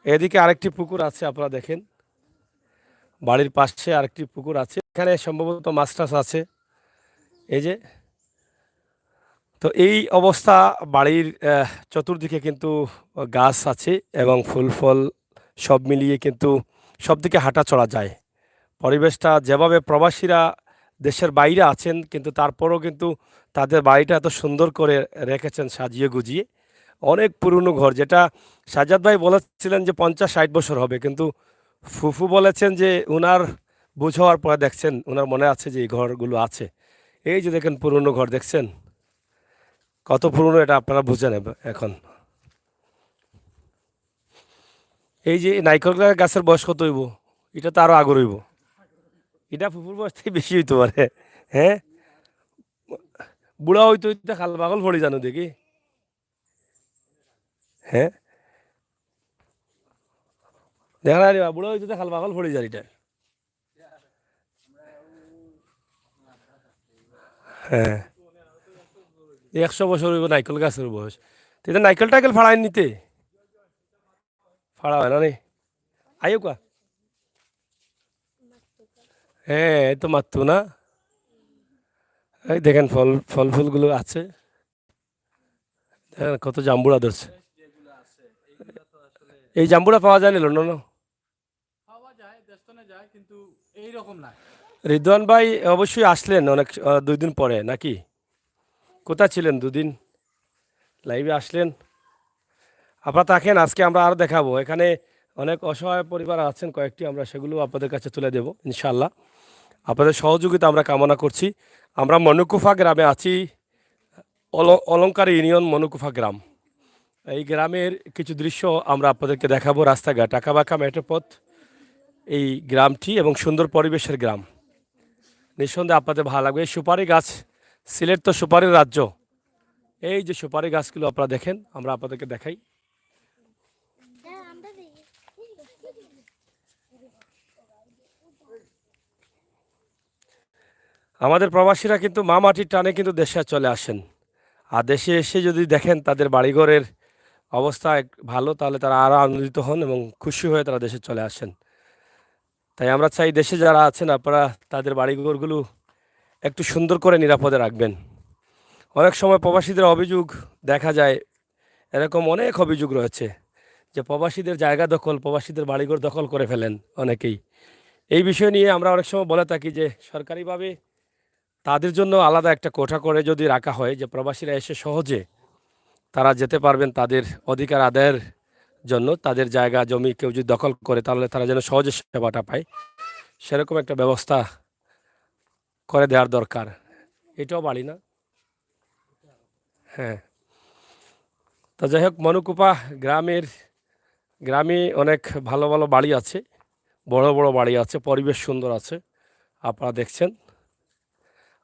এদিকে আরেকটি পুকুর আছে, আপনারা দেখেন বাড়ির পাশে আরেকটি পুকুর আছে, এখানে সম্ভবত মাছ টাছ আছে। এই যে, তো এই অবস্থা বাড়ির চতুর্দিকে কিন্তু গাছ আছে এবং ফুল ফল সব মিলিয়ে কিন্তু সব দিকে হাঁটা চলা যায়। পরিবেশটা যেভাবে প্রবাসীরা দেশের বাইরে আছেন, কিন্তু তারপরও কিন্তু তাদের বাড়িটা এত সুন্দর করে রেখেছেন সাজিয়ে গুজিয়ে। অনেক পুরনো ঘর, যেটা সাজ্জাদ ভাই বলেছিলেন যে 50-60 বছর হবে, কিন্তু ফুফু বলেছেন যে উনার বুঝ হওয়ার পরে দেখছেন, উনার মনে আছে যে এই ঘরগুলো আছে। এই যে দেখেন পুরনো ঘর, দেখছেন কত পুরনো, এটা আপনারা বুঝে নেবে এখন। এই যে নাইকল গাছের বয়স কত হইব, এটা তো আরো আগর হইব, এটা ফুফুর বয়স থেকে বেশি হইতে পারে। হ্যাঁ, বুড়া হইতে হইতে খাল পাগল পড়ে জানো দেখি। হ্যাঁ, দেখা না রে, বুড়া হইতে খাল পাগল পড়ে যায় এটা। হ্যাঁ, 100 বছর হইব নাইকল গাছের বয়স। তো এটা নাইকল টাইকেল ফাড়ায় নিতে ফাড়া হয় না রে, আইও কা। হ্যাঁ, এই তো মারতো না। এই দেখেন ফল ফুলগুলো আছে, দেখেন কত জাম্বুরা ধরছে। এই জাম্বুরা পাওয়া যায় না লন্ডন। পাওয়া যায়, দেশতনে যায়, কিন্তু এইরকম না। রিদওয়ান ভাই অবশ্যই আসলেন অনেক 2 দিন পরে নাকি? কোথায় ছিলেন 2 দিন? লাইভে আসলেন। আপনারা থাকেন, আজকে আমরা আরও দেখাবো। এখানে অনেক অসহায় পরিবার আছেন কয়েকটি, আমরা সেগুলো আপনাদের কাছে তুলে দেব ইনশাল্লাহ। আপনাদের সহযোগিতা আমরা কামনা করছি। আমরা মনুকুফা গ্রামে আছি, অলংকার ইউনিয়ন মনুকুফা গ্রাম। এই গ্রামের কিছু দৃশ্য আমরা আপনাদেরকে দেখাবো। রাস্তাঘাট, আঁকাবাঁকা মেঠোপথ এই গ্রামটি, এবং সুন্দর পরিবেশের গ্রাম। নিঃসন্দেহে আপনাদের ভালো লাগবে। এই সুপারি গাছ, সিলেট তো সুপারির রাজ্য। এই যে সুপারি গাছগুলো আপনারা দেখেন, আমরা আপনাদেরকে দেখাই। আমাদের প্রবাসীরা কিন্তু মা মাটির টানে কিন্তু দেশে চলে আসেন, আর দেশে এসে যদি দেখেন তাদের বাড়িঘরের অবস্থা ভালো, তাহলে তারা আরও আনন্দিত হন এবং খুশি হয়ে তারা দেশে চলে আসেন। তাই আমরা চাই দেশে যারা আছেন আপনারা তাদের বাড়িঘরগুলো একটু সুন্দর করে নিরাপদে রাখবেন। অনেক সময় প্রবাসীদের অভিযোগ দেখা যায়, এরকম অনেক অভিযোগ রয়েছে যে প্রবাসীদের জায়গা দখল, প্রবাসীদের বাড়িঘর দখল করে ফেলেন অনেকেই। এই বিষয় নিয়ে আমরা অনেক সময় বলে থাকি যে সরকারিভাবে তাদের জন্য আলাদা একটা কোঠা করে যদি রাখা হয় যে প্রবাসীরা এসে সহজে তারা যেতে পারবেন তাদের অধিকার আদায়ের জন্য, তাদের জায়গা জমি কেউ যদি দখল করে তাহলে তারা যেন সহজে সেবাটা পায়, সেরকম একটা ব্যবস্থা করে দেওয়ার দরকার। এটাও বাড়ি না? হ্যাঁ। তা যাই হোক, মনুকুপা গ্রামে অনেক ভালো ভালো বাড়ি আছে, বড় বড় বাড়ি আছে, পরিবেশ সুন্দর আছে। আপনারা দেখছেন,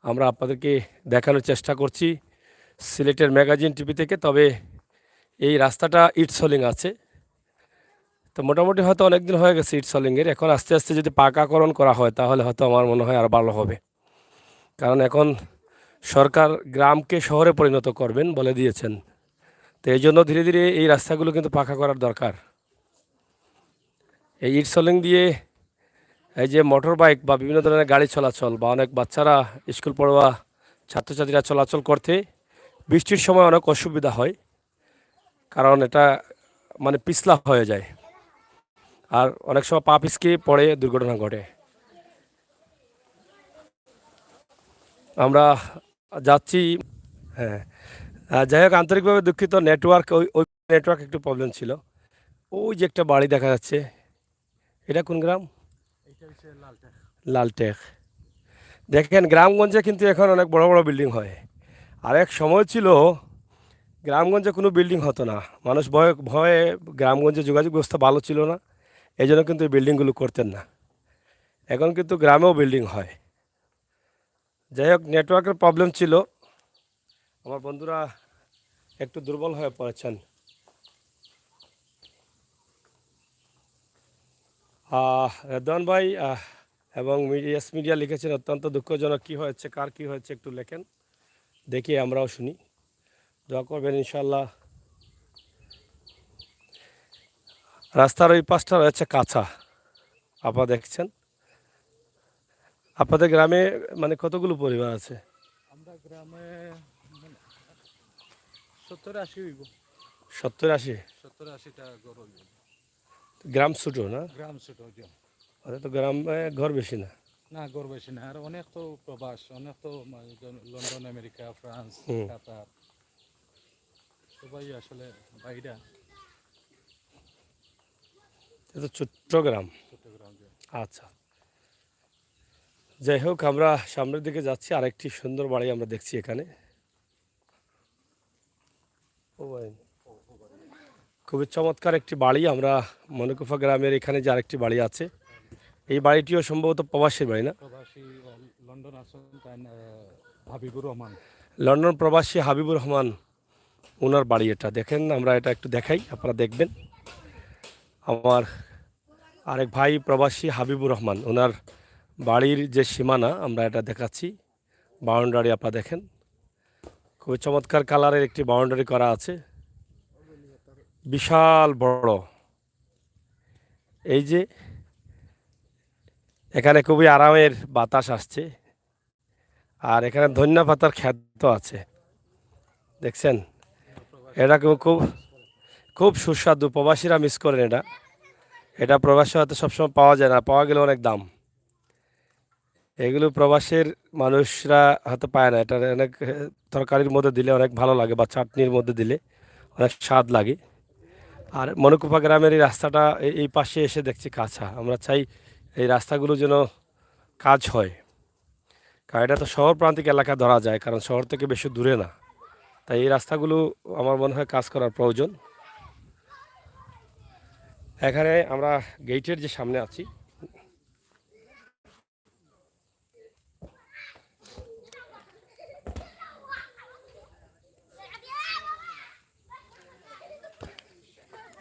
আমরা আপনাদেরকে দেখানোর চেষ্টা করছি সিলেটের ম্যাগাজিন টিভি থেকে। তবে এই রাস্তাটা ইটসলিং আছে, তো মোটামুটি হয়তো অনেক দিন হয়ে গেছে ইটসলিংয়ের। এখন আস্তে আস্তে যদি পাকাকরণ করা হয় তাহলে হয়তো আমার মনে হয় আরও ভালো হবে, কারণ এখন সরকার গ্রামকে শহরে পরিণত করবেন বলে দিয়েছেন। তো এই জন্য ধীরে ধীরে এই রাস্তাগুলো কিন্তু পাকা করার দরকার। এই ইটসলিং দিয়ে এই যে মোটর বাইক বা বিভিন্ন ধরনের গাড়ি চলাচল বা অনেক বাচ্চারা স্কুল পড়ুয়া ছাত্রছাত্রীরা চলাচল করতে বৃষ্টির সময় অনেক অসুবিধা হয়, কারণ এটা মানে পিছলা হয়ে যায় আর অনেক সময় পা পিছকে পড়ে দুর্ঘটনা ঘটে। আমরা যাচ্ছি। হ্যাঁ, যাই হোক, আন্তরিকভাবে দুঃখিত, নেটওয়ার্ক ওই নেটওয়ার্ক একটু প্রবলেম ছিল। ওই যে একটা বাড়ি দেখা যাচ্ছে, এটা কোন গ্রাম? লালটেক। দেখেন, গ্রামগঞ্জে কিন্তু এখন অনেক বড় বড় বিল্ডিং হয়। আর এক সময় ছিল গ্রামগঞ্জে কোনো বিল্ডিং হতো না, মানুষ ভয়ে ভয়ে, গ্রামগঞ্জে যোগাযোগ ব্যবস্থা ভালো ছিল না, এই জন্য কিন্তু এই বিল্ডিংগুলো করতেন না। এখন কিন্তু গ্রামেও বিল্ডিং হয়। যাই হোক, নেটওয়ার্কের প্রবলেম ছিল, আমার বন্ধুরা একটু দুর্বল হয়ে পড়েছেন। রেদওয়ান ভাই এবং মিডিয়া লিখেছেন অত্যন্ত দুঃখজনক। কী হয়েছে, কার কী হয়েছে একটু লেখেন, দেখি আমরাও শুনি, দোয়া করবেন ইনশাল্লাহ। রাস্তার ওই পাশটা রয়েছে কাঁচা, আপনারা দেখছেন। আপনাদের গ্রামে মানে কতগুলো পরিবার আছে? আমরা গ্রামে 70-80 হইব। 70-80? 70-80টা ঘর হইব। গ্রাম ছোটো না? গ্রাম ছোট যে। তো গ্রামে ঘর বেশি না? না, ঘর বেশি না, আর অনেক তো প্রবাস, অনেক তো লন্ডন, আমেরিকা, ফ্রান্স, হুম। কাতার, সবাই আসলে বাইরা। এটা তো ছোট্ট গ্রাম। চট্টগ্রাম যে। আচ্ছা, যাই হোক, আমরা সামনের দিকে যাচ্ছি, আরেকটি সুন্দর বাড়ি আমরা দেখছি এখানে। ও ভাই, খুবই চমৎকার একটি বাড়ি। আমরা মনুকুফা গ্রামের এখানে যে আরেকটি বাড়ি আছে, এই বাড়িটিও সম্ভবত প্রবাসীর বাড়ি না? প্রবাসী লন্ডন আছেন, তাই হাবিবুর রহমান। লন্ডন প্রবাসী হাবিবুর রহমান, ওনার বাড়ি এটা। দেখেন, আমরা এটা একটু দেখাই, আপনারা দেখবেন। আমার আরেক ভাই প্রবাসী হাবিবুর রহমান, ওনার বাড়ির যে সীমানা আমরা এটা দেখাচ্ছি, বাউন্ডারি আপনারা দেখেন, খুবই চমৎকার কালারের একটি বাউন্ডারি করা আছে, বিশাল বড়। এই যে এখানে খুবই আরামের বাতাস আসছে, আর এখানে ধনিয়া পাতার ক্ষেত আছে, দেখছেন। এটা খুব খুব সুস্বাদু, প্রবাসীরা মিস করেন এটা। এটা প্রবাসী হয়তো সবসময় পাওয়া যায় না, পাওয়া গেলে অনেক দাম। এগুলো প্রবাসের মানুষরা হয়তো পায় না। এটা অনেক তরকারির মধ্যে দিলে অনেক ভালো লাগে, বা চাটনির মধ্যে দিলে অনেক স্বাদ লাগে। আর মনুকুপা গ্রামের এই রাস্তাটা এই পাশে এসে দেখছি কাঁচা। আমরা চাই এই রাস্তাগুলো যেন কাজ হয়, কারণ এটা তো শহর প্রান্তিক এলাকা ধরা যায়, কারণ শহর থেকে বেশি দূরে না। তাই এই রাস্তাগুলো আমার মনে হয় কাজ করার প্রয়োজন। এখানে আমরা গেটের যে সামনে আছি,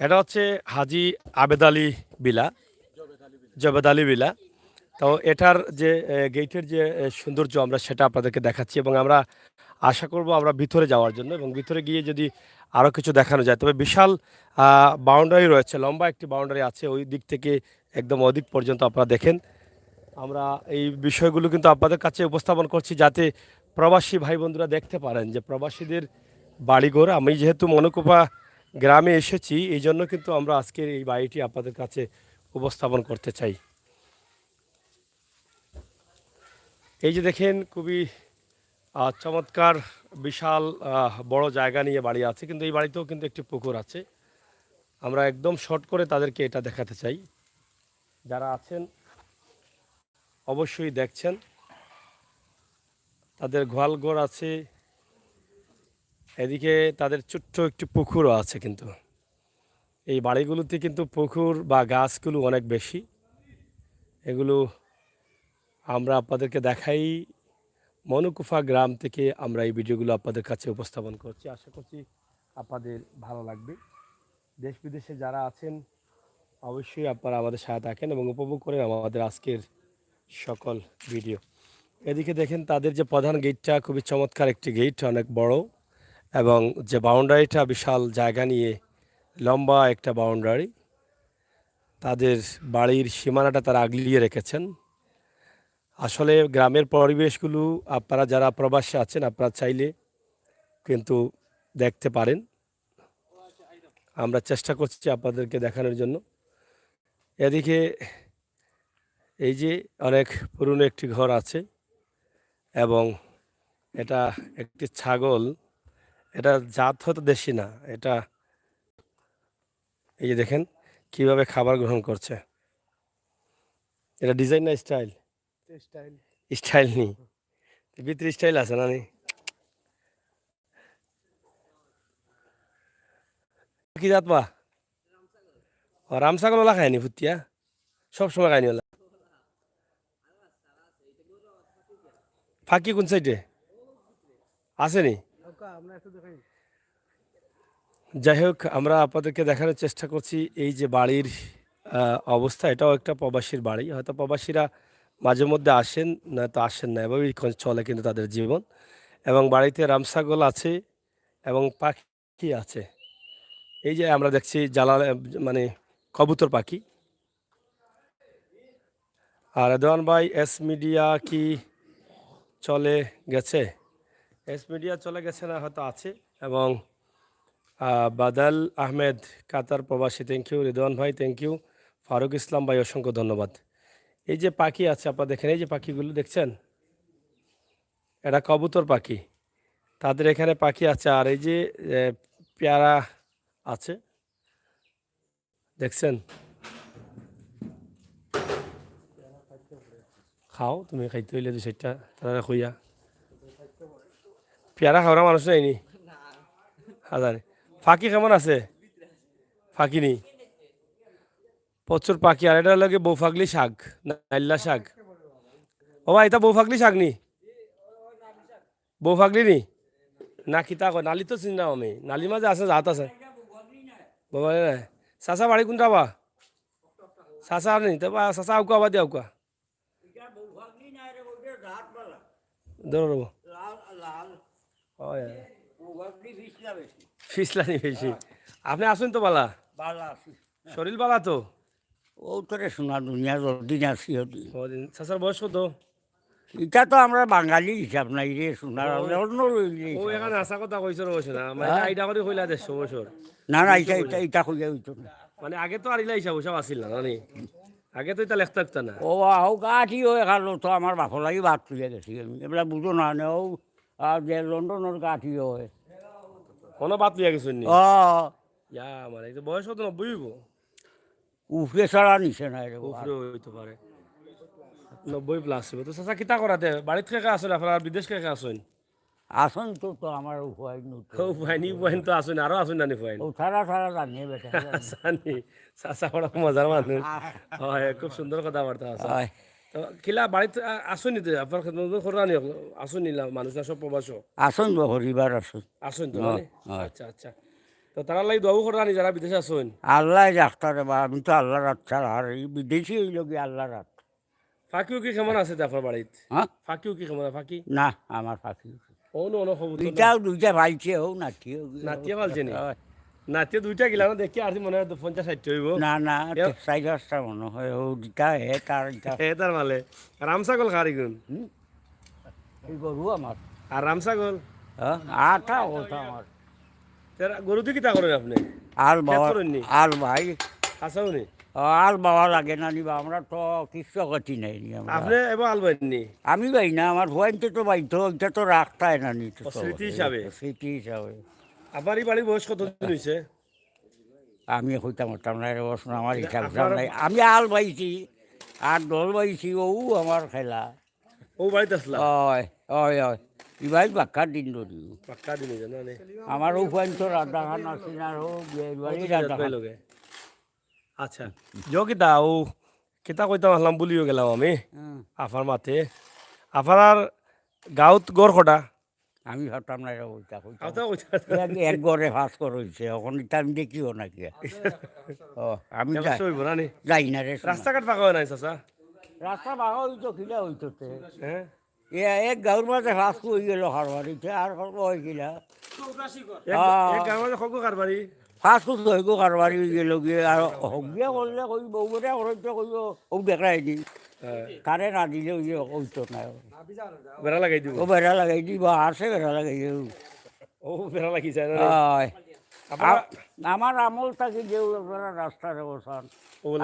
এটা হচ্ছে হাজি আবেদ আলী বিলা, জবেদ আলী বিলা। তো এটার যে গেটের যে সৌন্দর্য আমরা সেটা আপনাদেরকে দেখাচ্ছি, এবং আমরা আশা করব আমরা ভিতরে যাওয়ার জন্য, এবং ভিতরে গিয়ে যদি আরও কিছু দেখানো যায়। তবে বিশাল বাউন্ডারি রয়েছে, লম্বা একটি বাউন্ডারি আছে ওই দিক থেকে একদম ওদিক পর্যন্ত। আপনারা দেখেন, আমরা এই বিষয়গুলো কিন্তু আপনাদের কাছে উপস্থাপন করছি যাতে প্রবাসী ভাই বন্ধুরা দেখতে পারেন যে প্রবাসীদের বাড়িঘর। আমি যেহেতু মনুকুপা গ্রামে এসেছি, এই জন্য কিন্তু আমরা আজকের এই বাড়িটি আপনাদের কাছে উপস্থাপন করতে চাই। এই যে দেখেন, খুবই চমৎকার বিশাল বড় জায়গা নিয়ে বাড়ি আছে, কিন্তু এই বাড়িতেও কিন্তু একটি পুকুর আছে। আমরা একদম শর্ট করে তাদেরকে এটা দেখাতে চাই। যারা আছেন অবশ্যই দেখছেন, তাদের গোয়ালঘর আছে, এদিকে তাদের ছোট্ট একটি পুকুরও আছে। কিন্তু এই বাড়িগুলোতে কিন্তু পুকুর বা গাছগুলো অনেক বেশি। এগুলো আমরা আপনাদেরকে দেখাই। মনুকুফা গ্রাম থেকে আমরা এই ভিডিওগুলো আপনাদের কাছে উপস্থাপন করছি। আশা করছি আপনাদের ভালো লাগবে। দেশ বিদেশে যারা আছেন অবশ্যই আপনারা আমাদের সাথে থাকেন এবং উপভোগ করেন আমাদের আজকের সকল ভিডিও। এদিকে দেখেন তাদের যে প্রধান গেটটা খুবই চমৎকার একটি গেট, অনেক বড়, এবং যে বাউন্ডারিটা বিশাল জায়গা নিয়ে লম্বা একটা বাউন্ডারি। তাদের বাড়ির সীমানাটা তারা আগলিয়ে রেখেছেন। আসলে গ্রামের পরিবেশগুলো আপনারা যারা প্রবাসে আছেন আপনারা চাইলে কিন্তু দেখতে পারেন। আমরা চেষ্টা করছি আপনাদেরকে দেখানোর জন্য। এদিকে এই যে অনেক পুরনো একটি ঘর আছে, এবং এটা একটি ছাগল। এটা জাত হয়তো দেশি না, এটা এই যে দেখেন কিভাবে খাবার গ্রহণ করছে। এটা ডিজাইন না স্টাইল? স্টাইল নেই, ভিতরে স্টাইল আছে না? নি কি জাত বা রাম ছাগল ওলা খায়নি ফুটিয়া? সব সময় খায়নি ওলা? ফাঁকি কোন সাইডে আসেনি? যাই হোক, আমরা আপনাদেরকে দেখানোর চেষ্টা করছি এই যে বাড়ির অবস্থা। এটাও একটা প্রবাসীর বাড়ি। হয়তো প্রবাসীরা মাঝে মধ্যে আসেন, নয়তো আসেন না, এভাবেই চলে কিন্তু তাদের জীবন। এবং বাড়িতে রামছাগল আছে এবং পাখি আছে। এই যে আমরা দেখছি মানে কবুতর পাখি। আর রেদওয়ান ভাই, এস মিডিয়া কি চলে গেছে? এস মিডিয়া চলে গেছে না, হয়তো আছে। এবং বাদাল আহমেদ কাতার প্রবাসী, থ্যাংক ইউ। রিদওয়ান ভাই থ্যাংক ইউ। ফারুক ইসলাম ভাই অসংখ্য ধন্যবাদ। এই যে পাখি আছে আপনারা দেখেন, এই যে পাখিগুলো দেখছেন, এটা কবুতর পাখি। তাদের এখানে পাখি আছে। আর এই যে পেয়ারা আছে দেখছেন। খাও তুমি, খাইতে হইলে দু চারটা তারা খুইয়া। পেয়ারা খাওয়ার মানুষ নাইনি হাজারে। ফাঁকি কেমন আছে? ফাঁকি নেই, প্রচুর পাখি। আর এটা লাগে বৌফাগলি শাক, নাইল্লা শাক। ও ভাই, এটা বৌফাগলি শাক নি? বৌফাগলি নি না কিতা কয়? নালি তো চিনি না আমি। নালি মাঝে আছে, জাত আছে বাবা। চাচা বাড়ি কোনটা বা? চাচা নি তো বা? চাচা আউকা বা দিয়ে আউকা ধরো রব। ফিসলানি বেশি। আপনি আসুন তো বালা? শরীর বালা তো? ও তোরে শোনা দুনিয়া যতদিন আছি হতি চাচার বয়স কত? এটা তো আমরা বাঙালি হিসাব নাই রে শোনার অন্য ও এখানে আসা কথা কইছো রয়েছ না, মানে আইডা করে কইলা 150 বছর। না না এটা এটা এটা হইয়া হইতো না মানে আগে তো আর ইলা হিসাব হিসাব আসিল না জানি। আগে তো এটা লেখতে থাকতো না। ও আও গাঠি ও এখানো তো আমার বাপর লাগি বাদ তুলে গেছি আমি এবার বুঝো না নে ও আর যে লন্ডনের গাঠি হয় কোনো বাত লিয়া গেছেন নি? ও ইয়া মানে এই তো বয়স কত? 90 হইব? উফরে ছাড়া নিছে না রে উপরে হইতে পারে, 90 প্লাস হইব। তো চাচা কিতা করাতে বাড়িত থেকে আসেন আপনার? বিদেশ থেকে আসেন? আসন তো তো আমার উপায় ফুয়াইনি ফুয়াইন তো আসেন, আরো আসেন নানি ফুয়াইন? ও ছাড়া ছাড়া জানিয়ে বেটা জানি। চাচা বড় মজার মানুষ হয়, খুব সুন্দর কথাবার্তা আছে। তো কিলা বাড়িতে আসুনি তো আপনার খোরানি আসুনি মানুষ না সব প্রবাস আসন হরিবার আসন আসুন তো মানে? আচ্ছা আচ্ছা। তো তারা লাই দোয়াও খোরানি যারা বিদেশে আসুন? আল্লাহ ডাক্তারে বা আমি তো আল্লাহ রাত ছাড়া আর এই বিদেশি হইল কি আল্লাহ রাত ফাঁকিও কি কেমন আছে আপনার বাড়িতে? হ্যাঁ ফাঁকিও কি কেমন? ফাঁকি না আমার পাখি অনু অন খবর দুইটাও দুইটা ভাইছে হোক নাতি হোক নাতিয়ে পালছে নি? নাতিয়ে দুইটা গিলা না দেখি আর মনে হয় 50-60 হইব। না না 4-5টা মনে হয় ও দুইটা হে তার এটা এ তার মালে রামছাগল খারি গুণ এই গরু আমার আর রামছাগল হ্যাঁ আটা ওটা আমার গরু দিয়ে কিতা করেন আপনি? আর খেত বাবা করেননি? আর ভাই আসাও নি? আল বাবা লাগে না নিবা আমরা তো কিছু গতি নাই নি আমরা আপনি এবার আলবেননি আমি বাই না আমার ভয়তে তো বাইতো ওইটা তো রাখতাই না নি তো ও, স্মৃতি হিসাবে? স্মৃতি হিসাবে আপনার এই বাড়ির বয়স কতদিন হয়েছে? আমি হইতাম হতাম না রে বস আমার হিসাব আপনার- নাই আমি আল বাইছি আর দল বাইছি ও আমার খেলা ও বাড়িতে আসলাম ওই ওই ওই ইবাই বাক্কার দিন ধরি পাক্কা দিন হয়েছে না নে? আমার ও পয়েন্ট রাধা খান আছে না ও বাড়ি রাধা খান লগে আচ্ছা যো কিতা ও কিতা কইতাম আসলাম বলিও গেলাম আমি আফার মাতে আফার গাঁৱত গড় কটা আমি ভাবতাম না রে ওইটা হইতাম আওতা কইতা এক গড়ে ফাঁস করছে এখন এটা আমি দেখিও নাকি ও আমি হইব না নি যাই না রে রাস্তাঘাট ফাঁকা হয় নাই চাচা রাস্তা ভাঙা হইতো কিলা হইতোতে হ্যাঁ এক গাঁর মাঝে ফাঁস হয়ে গেল হারবাড়িতে আর হয়ে গেলা এক গাঁৱৰ মাজত সগু কারবারি ফাঁস করতে হইব কারবারি হয়ে গেল গিয়ে আর হগিয়া করলে কই বউরে করতে কইব ও দেখাই দি কারে না দিলে ওই হইতো না বেড়া লাগাই দিব ও বেড়া লাগাই দিব আসে বেড়া লাগাই দিব ও বেড়া লাগি যায় না হয় আমার আমল থাকি যে রাস্তার অবস্থান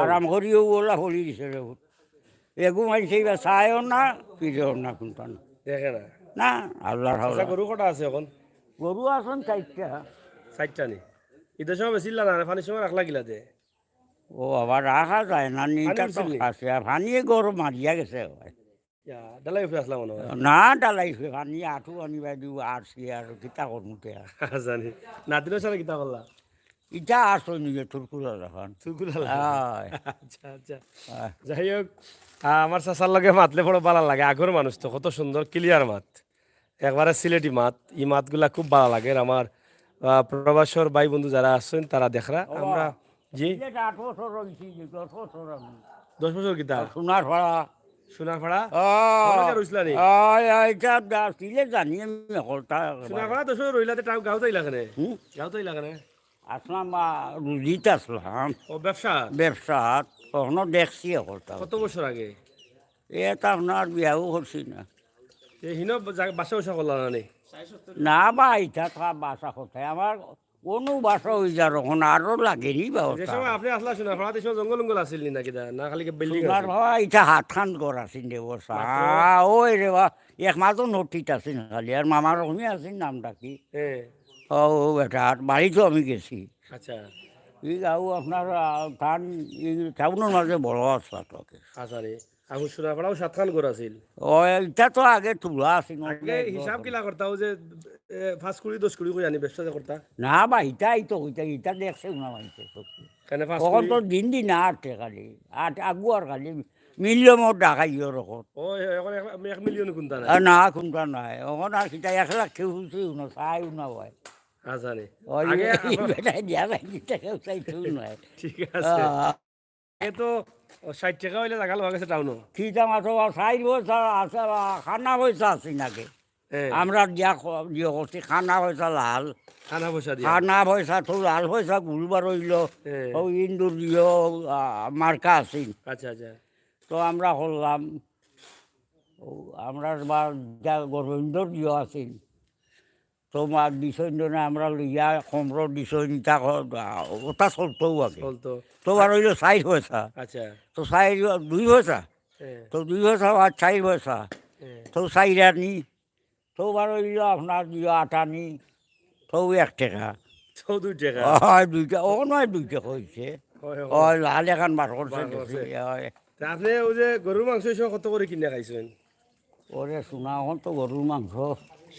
আরাম করিও ওলা হলি দিছে রে এগু মাইছে বা চায়ও না পিছেও না কোনটান দেখে না না আল্লাহর চাচা হাওলা গরু কটা আছে এখন গরু আসন চারটা চারটা নি ঈদের সময় বেশি না পানির সময় রাখলা গিলা দে ও আবার রাখা যায় না নিটা তো উঠছিলি? আছে আর পানিয়ে গরু মারিয়া গেছে ডালাই উঠে আসলাম মনে হয় না ডালাইছে পানি আঠু আনিবা দিব আসি আর কিতা করমুতে আর জানি নাতিনের সাথে কিতা করলা ইটা আসো নিয়ে তুরকুলা এখন চুকুলা হয় আচ্ছা আচ্ছা যাই হোক আমার চাচার লগে মাতলে বড় ভালো লাগে আগর মানুষ তো কত সুন্দর ক্লিয়ার মাত একবারে সিলেটি মাত এই মাতগুলা খুব ভালো লাগে আর আমার প্রবাসর ভাই বন্ধু যারা আছেন তারা দেখরা আমরা জি 8 বছর রয়েছি 10 বছর আমি 10 বছর কিতা সোনার ভাড়া সোনারপাড়া ও রইছিলা নি এটা সিলে জানি আমি হলতা সোনারপাড়া 10 বছর রইলাতে টাও গাঁও তাই লাগে হুম? গাঁও তাই লাগে আসলাম রুজিত আসলাম ও ব্যবসা ব্যবসাত কখনো দেখছি হলতা কত বছর আগে এটা আপনার বিয়াও করছি না হিন বাসা বসা করলা না নি না বা এটা থা বাসা কোথায় আমার কোনো বাসা হয়ে যা রকম আরো লাগেনি যে ব্যবস্থা সময় আপনি আসলা সোনারপাড়া তে সময় জঙ্গল জঙ্গল আছিল নি নাকি না খালি বিল্ডিং সোনার বাবা এটা হাত খান করা আছেন দেবসা ওই রে বা এক মাসও নটিত আছেন খালি আর মামার রকমই আছেন নামটা কি হ্যাঁ ও এটা বাড়িতেও আমি গেছি আচ্ছা এই গাও আপনার ধান এই টাউনের মাঝে বড় আসলাকে আচ্ছা রে এখন সোনারপাড়াও 7খান ঘর আছিল ও এটা তো আগে তোলা আছিল আগে হিসাব কিলা করতাও যে 5 কুড়ি 10 কুড়ি কই আনি ব্যবসা যে করতা না বা ইটাই তো ওইটা ইটা দেখছে না মাইছে কেন 5 তখন কুড়ি তো দিন দিন আটে খালি আগুয়ার খালি মিলিয়মর ডাকাই রকম ও এখন 1 মিলিয়ন কোনটা না না কোনটা নাই ওখান আর কিটা 1 লাখ কেউ চাইও না চাইও না ভাই আচ্ছা রে ওই আগে বেটাই দিয়া ভাই কিটা কেউ চাইতেও নাই ঠিক আছে এ তো 60 টাকা হইলে জায়গা লওয়া গেছে টাউনও কিটা মাছ চাই পয়সা আছে খানা পয়সা আছে নাকি হ্যাঁ আমরা দিয়া দিয়ে করছি খানা পয়সা লাল খানা পয়সা দিয়া খানা পয়সা তো লাল পয়সা গুলবার হইল হ্যাঁ। ও ইন্দুর দিও মার্কা আছে আচ্ছা আচ্ছা তো আমরা করলাম ও আমরা বা গোবিন্দর দিও আছে তো মার দিছইন না আমরা লইয়া কমর দিছইন তা ওটা চলতেও আগে বলতো তো আর হইল 4 পয়সা আচ্ছা তো 2 পয়সা হ্যাঁ তো 2 পয়সা আর 4 পয়সা হ্যাঁ তো 4 আনি তো আর হইল আপনার দিও 8 আনি তো 1 টাকা 14 টাকা হয় 2 টাকা ও নয় 2 টাকা হয়েছে হয় ও লাল এখন বার করছে বার করছে। হয়। তা আপনি ওই যে গরুর মাংস এসব কত করে কিনে খাইছেন ওরে শোনা হন তো গরুর মাংস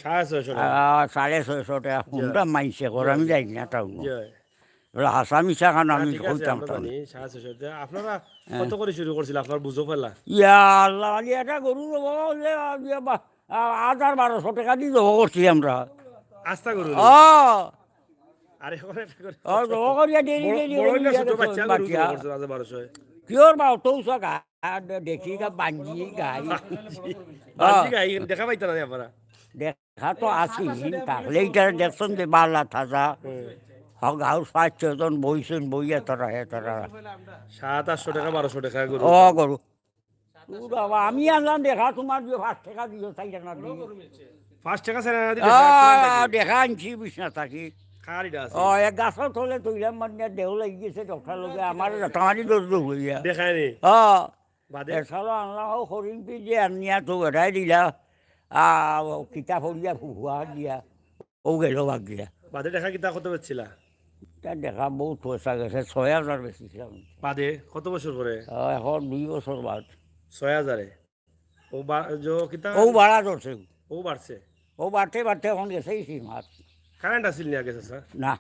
650 টাকা 650 টাকা কোনটা মাইছে করে আমি যাই না টাউন জি হয়। হাসা মিশা খান আমি ঠিক আছে কইতাম আমরা তো জানি 650 টাকা আপনারা কত করে শুরু করছিল আপনার বুঝো পেলা ইয়া আল্লাহ আলি এটা গরু দেবো 1000-1200 টাকা দিয়ে দেবো করছি আমরা আস্থা গরু ও আর এখন একটা করে ও দেবো করিয়া দেরি দেরি বড় হইলে ছোট বাচ্চা গরু করছে 1200 কিয়র বাও তৌসা গা দেখি গা বাঞ্জি গাই বাজি গাই দেখা পাইতা না আপনারা দেখা তো আসি তাহলে এইটা দেখছেন যে বালা থাজা গাঁর 5-6জন বইছেন বইয়া তারা তারা 700-800 টাকা 1200 টাকা গরু ও গরু আমি আনলাম দেখা তোমার দিয়ে 5 টাকা দিও 4 টাকা দিও 5 টাকা সেরা না দিলে দেখা আনছি বিছনা থাকি খাড়িটা আছে এক গাছত হলে তৈলাম মানে দেহ লাগি গেছে ডক্টর লোকে আমার টাঙানি দৌড় হইয়া দেখায় নি বাদে এছাড়াও আনলাম হরিণ পি দিয়ে আনিয়া তো এটাই দিলা কিতাব হলিয়া ফুয়া দিয়া ও গেল বাগ দিয়া বাদে দেখা কিতা কত বেচছিলা তা দেখা বহুত পয়সা গেছে 6,000 বেশিছিলাম বাদে কত বছর পরে এখন 2 বছর বাদ 6,000 ও কিতা ও বাড়া ধরছে ও বাড়ছে ও বাড়তে বাড়তে এখন গেছেই মাছ কারেন্ট আসিল নি আগে চাচা না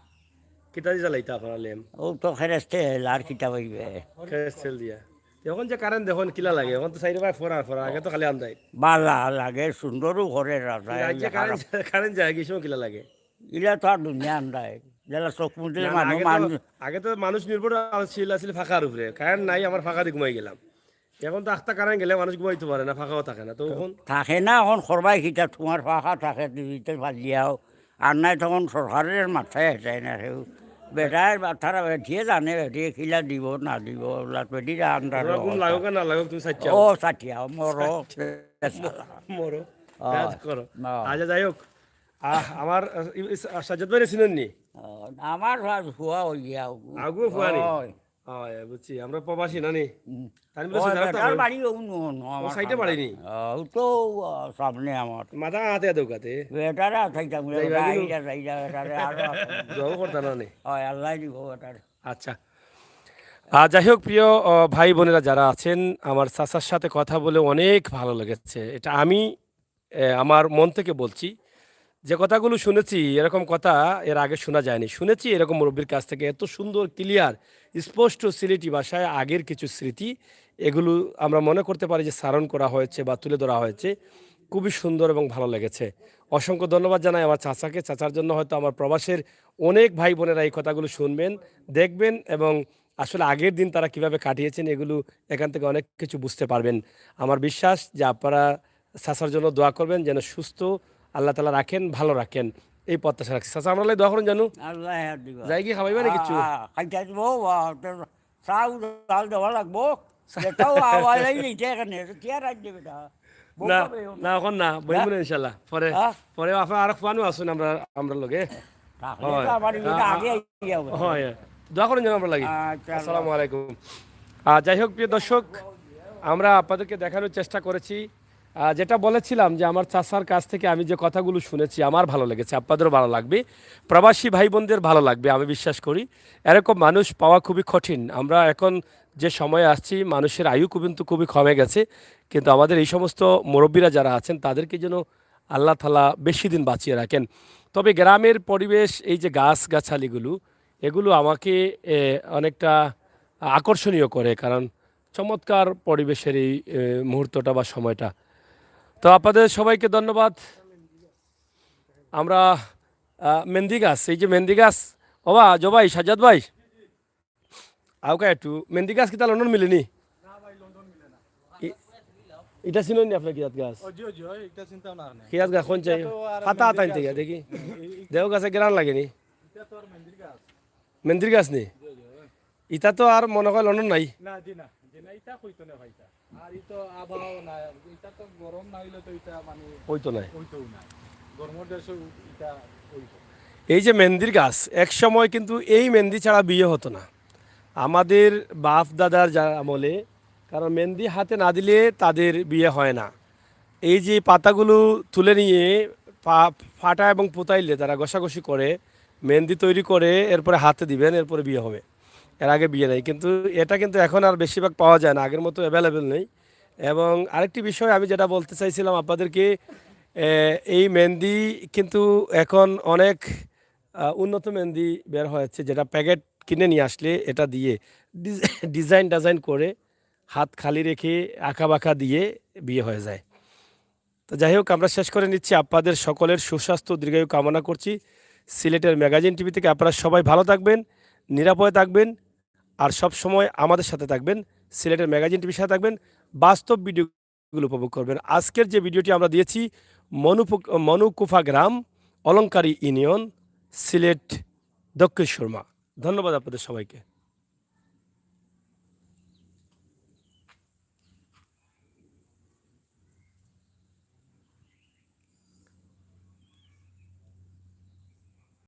কিতা দিয়ে জ্বালাইতা আপনার লেম ও তো খেরেস্তে লার কিতাব হইবে সেল দিয়া এখন যে কারেন্ট দেখুন কিলা লাগে এখন তো সাইডে ভাই ফোরা আগে তো খালি আন্দাই বালা লাগে সুন্দরও ঘরে রাজ্যে কারেন্ট যায় কি সময় কিলা লাগে ইলা তো আর দুনিয়া আন্দায় যারা চোখ মুঠে না, মানুষ আগে তো মানুষ নির্ভর ছিল ফাঁকার উপরে কারেন্ট নাই আমার ফাঁকা দিয়ে ঘুমাই গেলাম এখন তো আখতা কারেন্ট গেলে মানুষ ঘুমাইতে পারে না ফাঁকাও থাকে না তো এখন থাকে না এখন সরবাই খিতা তোমার ফাঁকা থাকে দিতে ফালিয়াও আর নাই তখন সরকারের মাথায় হেঁটাই না সেও বেটার তারা বেঠিয়ে জানে বেঠিয়ে খিলা দিব না দিব বেটির আন্দার ঘুম লাগুক আর না লাগুক তুমি চাচ্ছা ও চাটিয়া মরো মরো কাজ করো আচ্ছা যাই হোক আমার সাজ্জাদ ভাই চিনেন নি আমার হুয়া হই গিয়া আগু ফুয়ানি বুঝছি আমরা প্রবাসী না নি তাই বলে বেটার বাড়ি ও সাইডে বাড়িনি তো সামনে আমার মাথা হাতে দৌকাতে বেটারা থাকতাম জব করতা না নি আল্লাহ দিব বেটার আচ্ছা যাই হোক প্রিয় ভাই বোনেরা যারা আছেন আমার চাচার সাথে কথা বলে অনেক ভালো লেগেছে এটা আমি আমার মন থেকে বলছি যে কথাগুলো শুনেছি এরকম কথা এর আগে শোনা যায়নি শুনেছি এরকম মুরব্বীর কাছ থেকে এত সুন্দর ক্লিয়ার স্পষ্ট সিলেটি ভাষায় আগের কিছু স্মৃতি এগুলো আমরা মনে করতে পারি যে স্মরণ করা হয়েছে বা তুলে ধরা হয়েছে খুবই সুন্দর এবং ভালো লেগেছে অসংখ্য ধন্যবাদ জানাই আমার চাচাকে চাচার জন্য হয়তো আমার প্রবাসের অনেক ভাই বোনেরা এই কথাগুলো শুনবেন দেখবেন এবং আসলে আগের দিন তারা কিভাবে কাটিয়েছেন এগুলো এখান থেকে অনেক কিছু বুঝতে পারবেন আমার বিশ্বাস যে আপনারা চাচার জন্য দোয়া করবেন যেন সুস্থ আল্লাহ তালা রাখেন ভালো রাখেন এই প্রত্যাশা রাখছি চাচা আমরা দোয়া করুন জানো আল্লাহ দিব যাই কি খাবাইবা না কিছু খাইতে দিব চাউ ডাল দেওয়া লাগবো সেটাও আওয়াজ নিতে এখানে কে রাখ দেবে না না এখন না বইব না ইনশাল্লাহ পরে পরে আপনার আর ফানও আসুন আমরা লগে হয় দোয়া করুন যেন আমরা লাগি আসসালামু আলাইকুম যাই হোক প্রিয় দর্শক আমরা আপনাদেরকে দেখানোর চেষ্টা করেছি যেটা বলেছিলাম যে আমার চাচার কাছ থেকে আমি যে কথাগুলো শুনেছি আমার ভালো লেগেছে আপনাদেরও ভালো লাগবে প্রবাসী ভাই বোনদের ভালো লাগবে আমি বিশ্বাস করি এরকম মানুষ পাওয়া খুবই কঠিন আমরা এখন যে সময়ে আসছি মানুষের আয়ু কিন্তু খুবই কমে গেছে কিন্তু আমাদের এই সমস্ত মুরব্বীরা যারা আছেন তাদেরকে যেন আল্লাহ তাআলা বেশি দিন বাঁচিয়ে রাখেন তবে গ্রামের পরিবেশ এই যে গাছগাছালিগুলো এগুলো আমাকে অনেকটা আকর্ষণীয় করে কারণ চমৎকার পরিবেশের এই মুহূর্তটা বা সময়টা তো আপনাদের সবাইকে ধন্যবাদ আমরা মেহেন্দি গাছ এই যে মেহেন্দি গাছ ওবা জবাই সাজ্জাদ ভাই আউকা একটু মেহেন্দি গাছ কি তা লন্ডন মিলেনি এটা চিনুন নি আপনার কিয়াত গাছ কিয়াত গাছ কোন চাই পাতা আতাইন থেকে দেখি দেও গাছে গ্রান লাগেনি মেহেন্দির গাছ নি ইটা তো আর মনে হয় লন্ডন নাই এই যে মেহেন্দির গাছ এক সময় কিন্তু এই মেহেন্দি ছাড়া বিয়ে হতো না আমাদের বাপ দাদার আমলে কারণ মেহেন্দি হাতে না দিলে তাদের বিয়ে হয় না এই যে পাতাগুলো তুলে নিয়ে ফাটা এবং পুতাইলে তারা ঘষাঘষি করে মেহেন্দি তৈরি করে এরপরে হাতে দিবেন এরপরে বিয়ে হবে এর আগে বিয়ে নেই কিন্তু এটা কিন্তু এখন আর বেশিরভাগ পাওয়া যায় না আগের মতো অ্যাভেলেবেল নেই এবং আরেকটি বিষয় আমি যেটা বলতে চাইছিলাম আপনাদেরকে এই মেহেন্দি কিন্তু এখন অনেক উন্নত মেহেন্দি বের হয়েছে যেটা প্যাকেট কিনে নিয়ে আসলে এটা দিয়ে ডিজাইন করে হাত খালি রেখে আঁকা বাঁকা দিয়ে বিয়ে হয়ে যায় তো যাই হোক আমরা শেষ করে নিচ্ছি আপনাদের সকলের সুস্বাস্থ্য দীর্ঘায়ু কামনা করছি সিলেটের ম্যাগাজিন টিভি থেকে আপনারা সবাই ভালো থাকবেন নিরাপদে থাকবেন আর সব সময় আমাদের সাথে থাকবেন সিলেটের ম্যাগাজিন টিভির সাথে থাকবেন বাস্তব ভিডিওগুলো উপভোগ করবেন আজকের যে ভিডিওটি আমরা দিয়েছি মনুকুফা গ্রাম অলঙ্কারী ইউনিয়ন সিলেট দক্ষিণ সুরমা ধন্যবাদ আপনাদের সবাইকে